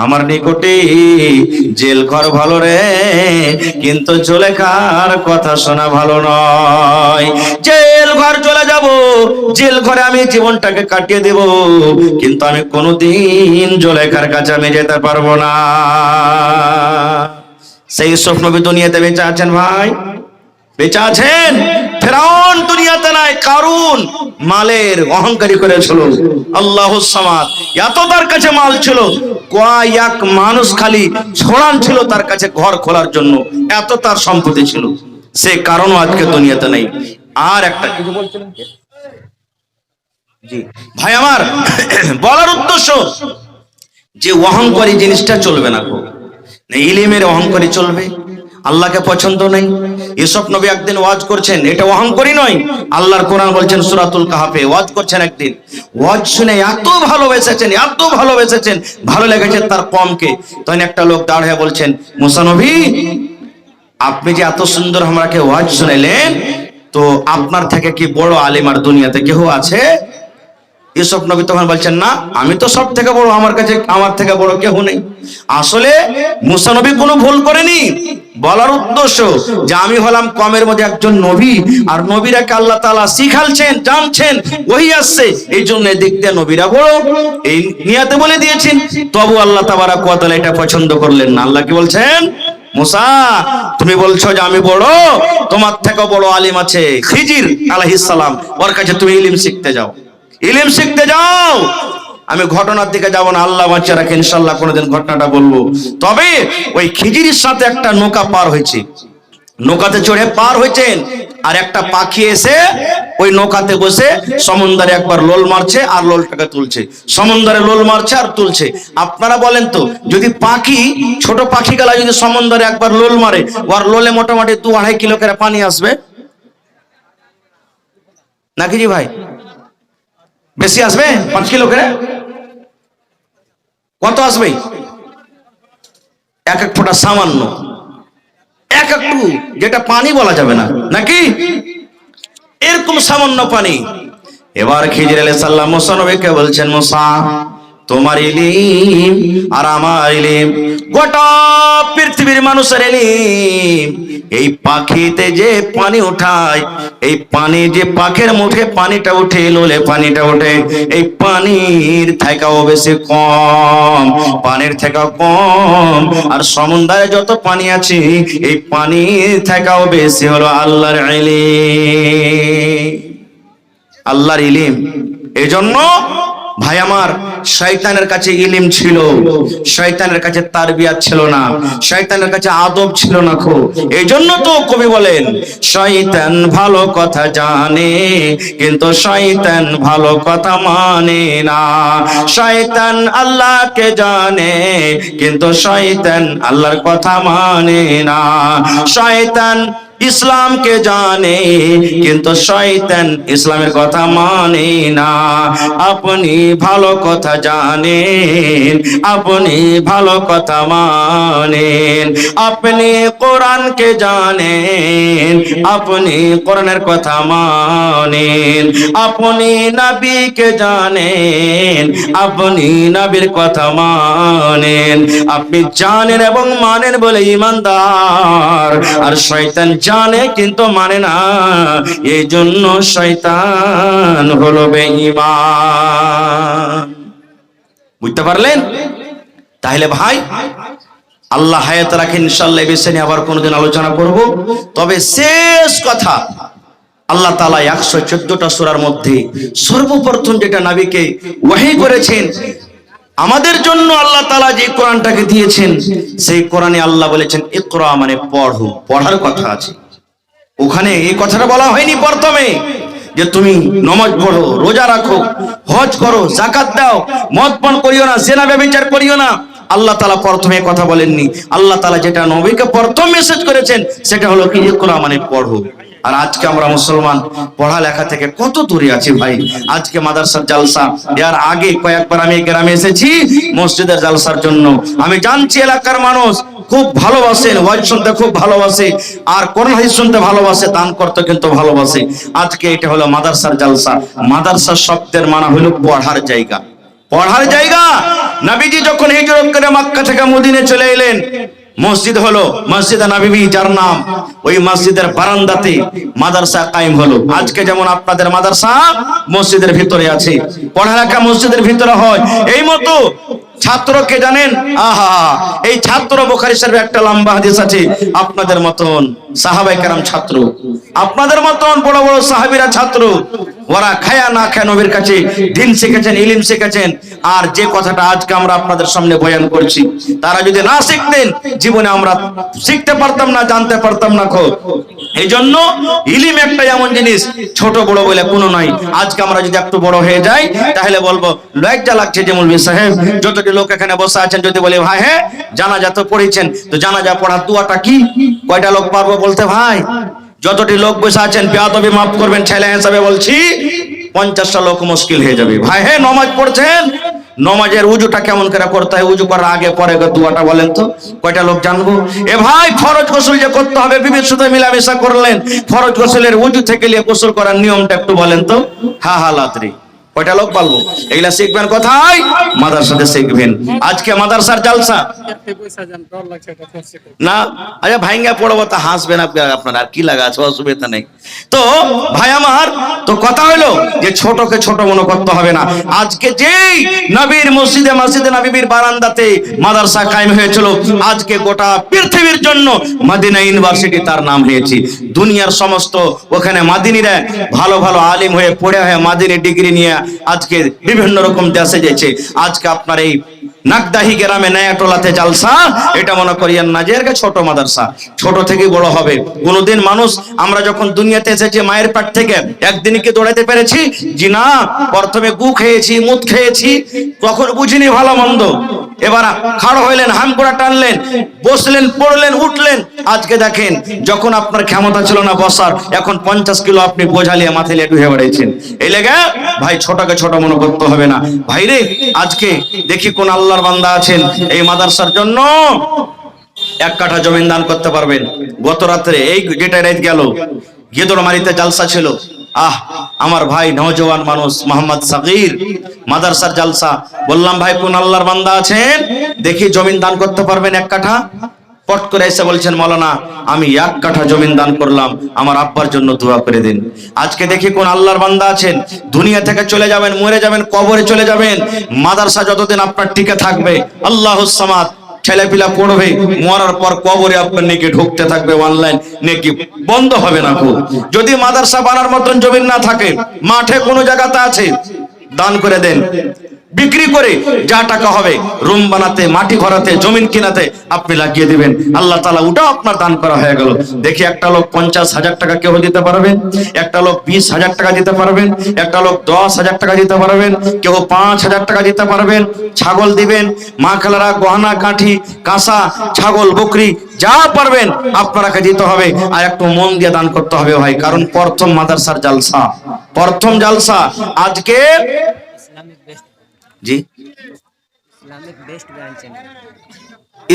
আমার নিকটে জেল ঘর ভালো রে, কিন্তু জুলাইখার কথা শোনা ভালো নয়। জেল ঘর চলে যাব, জেল ঘরে আমি জীবনটাকে কাটিয়ে দেব, কিন্তু আমি কোনোদিন জুলাইখার কাছে আমি যেতে পারবো না। সেই ইউসুফ নবী দুনিয়াতে বেঁচে আছেন ভাই, বেঁচে আছেন। ফেরাউন দুনিয়াতে নাই, কারুন মালের অহংকারী করেছিল। আল্লাহুস সামাদ, এত তার কাছে মাল ছিল, কয়েক মানুষ খালি ছড়ান ছিল তার কাছে ঘর খোলার জন্য, এত তার সম্পত্তি ছিল। সে কারণ আজকে দুনিয়াতে নেই। আর একটা কিছু বলছিলেন জি ভাই আমার, বলার উদ্দেশ্য যে অহংকারী জিনিসটা চলবে না, ইলমের অহংকারী চলবে, আল্লাহকে পছন্দ নেই। ইউসুফ নবী একদিন ওয়াজ করছেন, এটা অহংকারী নয়। আল্লাহর কোরআন বলছেন সূরাতুল কাহফে, ওয়াজ করছেন একদিন, ওয়াজ শুনে এত ভালোবেসেছেন, এত ভালোবেসেছেন, ভালো লেগেছে তার কমকে। তখন একটা লোক দাঁড়িয়ে বলছেন, মুসা নবী, আপনি যে এত সুন্দর আমাকে ওয়াজ শুনাইলেন, তো আপনার থেকে কি বড় আলেম আর দুনিয়াতে কেউ আছে? ইউসুফ নবী তখন বলছেন, না, আমি তো সব থেকে বড়, আমার কাছে আমার থেকে বড় কেউ নেই। আসলে মুসা নবী কোনো ভুল করেনি। বলার উদ্দেশ্য যে আমি হলাম কমের মধ্যে একজন নবী, আর নবীরাকে আল্লাহ তাআলা শিখালছেন, জানছেন, ওহী আসছে, এই জন্য দিক দিয়ে নবীরা বড়, এই নিয়াতে বলে দিয়েছেন। তবু আল্লাহ তাবারাক ওয়া তাআলা এটা পছন্দ করলেন না। আল্লাহ কি বলছেন, মুসা, তুমি বলছো যে আমি বড়, তোমার থেকে বড় আলিম আছে খিজির আলাইহিস সালাম, ওর কাছে তুমি ইলম শিখতে যাও, ইলম শিখতে যাও। আমি ঘটনার দিকে যাব না, আল্লাহ বাঁচিয়ে রাখে, ইনশাআল্লাহ কোনোদিন ঘটনাটা বলবো। তবে ওই খিজিরের সাথে একটা নৌকা পার হয়েছে, নৌকাতে চড়ে পার হয়েছেন, আর একটা পাখি এসে ওই নৌকাতে বসে সমুদ্রে একবার লোল মারছে আর লোলটাকে তুলছে, সমুদ্রে লোল মারছে আর তুলছে। আপনারা বলেন তো, যদি পাখি, ছোট পাখি গেলা যদি সমুদ্রে একবার লোল মারে, ওর লোলে মোটামুটি 2-2.5 কিলো করে পানি আসবে নাকি জি ভাই? বেশি আসবে? 5 কিলো করে কত আসবে? এক এক ফোঁটা সামান্য, এক একটু, যেটা পানি বলা যাবে না নাকি, এরকম সামান্য পানি। এবার খিজির আলাইহিস সালাম মুসা নবীকে বলছেন, মুসা, তোমার ইলিম আর আমার ইলিম, গোটা পৃথিবীর মানুষের ইলিম। এই পাখিতে যে পানি উঠায়, এই পানি যে পাখির মুখে পানিটা উঠে, লোলে পানিটা ওঠে, এই পানির থেকেও বেশি কম, পানির থেকেও কম। আর সমুদ্রে যত পানি আছে, এই পানির থেকেও বেশি হলো আল্লাহর ইলিম, আল্লাহর ইলিম। এজন্য ভাই আমার, শয়তানের কাছে ইলিম ছিল, শয়তানের কাছে তারবিয়াত ছিল না, শয়তানের কাছে আদব ছিল না। এই জন্য তো কবি বলেন, শয়তান ভালো কথা জানে কিন্তু শয়তান ভালো কথা মানে না, শয়তান আল্লাহকে জানে কিন্তু শয়তান আল্লাহর কথা মানে না, শয়তান ইসলামকে জানে কিন্তু শয়তান ইসলামের কথা মানে না। আপনি ভালো কথা জানেন, আপনি ভালো কথা মানেন, আপনি কোরআনকে জানেন, আপনি কোরআনের কথা মানেন, আপনি নবীকে জানেন, আপনি নবীর কথা মানেন। আপনি জানেন এবং মানেন বলে ঈমানদার, আর শয়তান জানে কিন্তু মানে না, এই জন্য শয়তান হলো বেঈমান। বুঝতে পারলেন? তাহলে ভাই, আল্লাহ হায়াত রাখে, ইনশাআল্লাহ এই বিষয় নিয়ে আবার কোনোদিন আলোচনা করব। তবে শেষ কথা, আল্লাহ তাআলা 114টা সূরার মধ্যে সর্বপ্রথম যেটা নবীকে ওহী করেছেন, আমাদের জন্য আল্লাহ তাআলা যে কোরআনটাকে দিয়েছেন, সেই কোরআনে আল্লাহ বলেছেন ইকরা, মানে পড়ো, পড়ার কথা আছে। ওখানে এই কথাটা বলা হয়নি প্রথমে যে তুমি নামাজ পড়ো, রোজা রাখো, হজ করো, যাকাত দাও, মদ পান করিও না, জিনা ব্যভিচার করিও না। আল্লাহ তাআলা প্রথমে কথা বলেননি। আল্লাহ তাআলা যেটা নবীকে প্রথম মেসেজ করেছেন সেটা হলো কি ইকরা, মানে পড়ো। আর আজকে আমরা মুসলমান পড়ালেখা থেকে কত দূরে আছি ভাই। আজকে মাদ্রাসার জালসা, এর আগে কয়েকবার আমি গ্রামে এসেছি মসজিদের জালসার জন্য। আমি জানছি এলাকার মানুষ খুব ভালোবাসেন, ওয়াজ শুনতে খুব ভালোবাসে, আর কোরআন হাদিস শুনতে ভালোবাসে, দান করতে কিন্তু ভালোবাসে। আজকে এটা হলো মাদ্রাসার জালসা। মাদ্রাসা শব্দের মানে হলো পড়ার জায়গা, পড়ার জায়গা। নবীজি যখন হিজরত করে মক্কা থেকে মদিনায় চলে এলেন, মসজিদ হলো মসজিদে নববী, যার নাম, ওই মসজিদের বারান্দাতে মাদ্রাসা কায়েম হলো। আজকে যেমন আপনাদের মাদ্রাসা মসজিদের ভিতরে আছে, পড়ালেখা মসজিদের ভিতরে হয়। এই মতো ছাত্রকে জানেন, আহা, এই ছাত্র বুখারী শরীফে একটা লম্বা হাদিস আছে, আপনাদের মতন সাহাবায়ে কেরাম ছাত্র, আপনাদের মতন বড় বড় সাহাবীরা ছাত্র। ওরা খায়া না খায় নবীর কাছে দিন শিখেছেন, ইলম শিখেছেন। আর যে কথাটা আজকে আমরা আপনাদের সামনে বয়ান করছি, তারা যদি না শিখতেন, জীবনে আমরা শিখতে পারতাম না, জানতে পারতাম না। এই জন্য ইলম একটা এমন জিনিস, ছোট বড় বলে কোনো নাই। আজকে আমরা যদি একটু বড় হয়ে যাই, তাহলে বলবো লজ্জা লাগছে যে মৌলভী সাহেব, যতটি লোক এখানে বসে আছেন, যদি বলে ভাই হ্যাঁ জানাজা তো পড়েছেন, তো জানাজা পড়ার দোয়াটা কি, কয়টা লোক পারবো বলতে? ভাই যতটি লোক বসে আছেন, বেয়াদবি মাফ করবেন, ছেলে হিসাবে বলছি, 50টা লোক মুশকিল হয়ে যাবে। ভাই হ্যাঁ নামাজ পড়ছেন, নামাজের উজুটা কেমন করে করতে হয়, উজু করার আগে পরে দোয়াটা বলেন তো, কয়টা লোক জানবো? এ ভাই ফরজ গোসল যে করতে হবে, বিবির সাথে মিলামেশা করলেন, ফরজ গোসলের উজু থেকে নিয়ে গোসল করার নিয়মটা একটু বলেন তো। লাতরি, কয়টা লোক পালবো? এগুলা শিখবেন কোথায়? মাদ্রাসাতে শিখবেন। আজকে মাদ্রাসার জালসা না, আচ্ছা ভাইঙ্গা পড়বো, তা হাসবেন আপনারা, আর কি লাগা আছে, অসুবিধা নেই। তো ভাই আমার, তো কথা হলো যে ছোটকে ছোট মনে করতে হবে না। আজকে যেই নবীর মসজিদে, মসজিদে নববীর বারান্দাতে মাদ্রাসা কায়েম হয়েছিল, আজকে গোটা পৃথিবীর জন্য মদিনা ইউনিভার্সিটি তার নাম হয়েছে। দুনিয়ার সমস্ত ওখানে মাদিনীরা ভালো ভালো আলিম হয়ে পড়ে হয়ে মাদিনী ডিগ্রি নিয়ে আজকে বিভিন্ন রকম দেশে যেছে। আজকে আপনার এই নাকদাহি গ্রামে নয়াটোলাতে জালসা, এটা মনে করিয়েন না যে এর ছোট মাদ্রাসা, ছোট থেকে বড় হবে। কোনদিন মানুষ, আমরা যখন দুনিয়াতে এসেছি মায়ের পেট থেকে, একদিনই কি দৌড়াতে পেরেছি? জি না, প্রথমে গু খেয়েছি, মুদ খেয়েছি, তখন বুঝিনি ভালো মন্দ। এবার খাড়ো হইলেন, হামকুড়া টানলেন, বসলেন, পড়লেন, উঠলেন। আজকে দেখেন, যখন আপনার ক্ষমতা ছিল না বসার, এখন 50 কিলো আপনি বোঝালিয়ে মাথায় লেটু হয়ে বেড়াইছেন। এই লেগে ভাই ছোটকে ছোট মনে করতে হবে না। ভাইরে, আজকে দেখি কোন আল্লাহর বান্দা আছেন এই মাদ্রাসার জন্য 1 কাঠা জমিন দান করতে পারবেন। গত রাত্রে, এই যেটা রাত গেল, গেদরমারিতে জালসা ছিল, আমার ভাই নওজওয়ান মানুষ মোহাম্মদ সাগীর মাদ্রাসার জালসা। বললাম ভাই কোন আল্লাহর বান্দা আছেন, দেখি জমিন দান করতে পারবেন 1 কাঠা? পট করে এসে বলছেন মাওলানা আমি 1 কাঠা জমিন দান করলাম, আমার আব্বার জন্য দোয়া করে দিন। আজকে দেখি কোন আল্লাহর বান্দা আছেন, দুনিয়া থেকে চলে যাবেন, মরে যাবেন, কবরে চলে যাবেন, মাদ্রাসা যতদিন আপনার টিকে থাকবে আল্লাহুস সামাদ, ছেলেপিলা পড়বে, মরার পর কবরে আপনার নেকি ঢুকতে থাকবে, অনলাইন নেকি বন্ধ হবে না। যদি মাদ্রাসা বানার মতন জমিন না থাকে, মাঠে কোনো জায়গাতে আছে, দান করে দেন। বিক্রি করে যা টাকা হবে রুম বানাতে, মাটি ভরাতে, জমিন কিনাতে আপনি লাগিয়ে দিবেন, আল্লাহ তাআলা ওটাও আপনার দান করা হয়ে গেল। দেখি একটা লোক 50,000 টাকা কেউ দিতে পারবেন, একটা লোক 20,000 টাকা দিতে পারবেন, একটা লোক 10,000 টাকা দিতে পারবেন, কেউ 5,000 টাকা দিতে পারবেন। ছাগল দিবেন, মা খালারা গহনা কাঠি কাঁসা ছাগল বকরি যা পারবেন আপনারাকে দিতে হবে, আর একটু মন দিয়ে দান করতে হবে ভাই, কারণ প্রথম মাদ্রাসার জালসা, প্রথম জালসা আজকে। জি,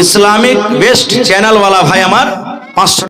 ইসলামিক বেস্ট চ্যানেল वाला ভাই আমার 500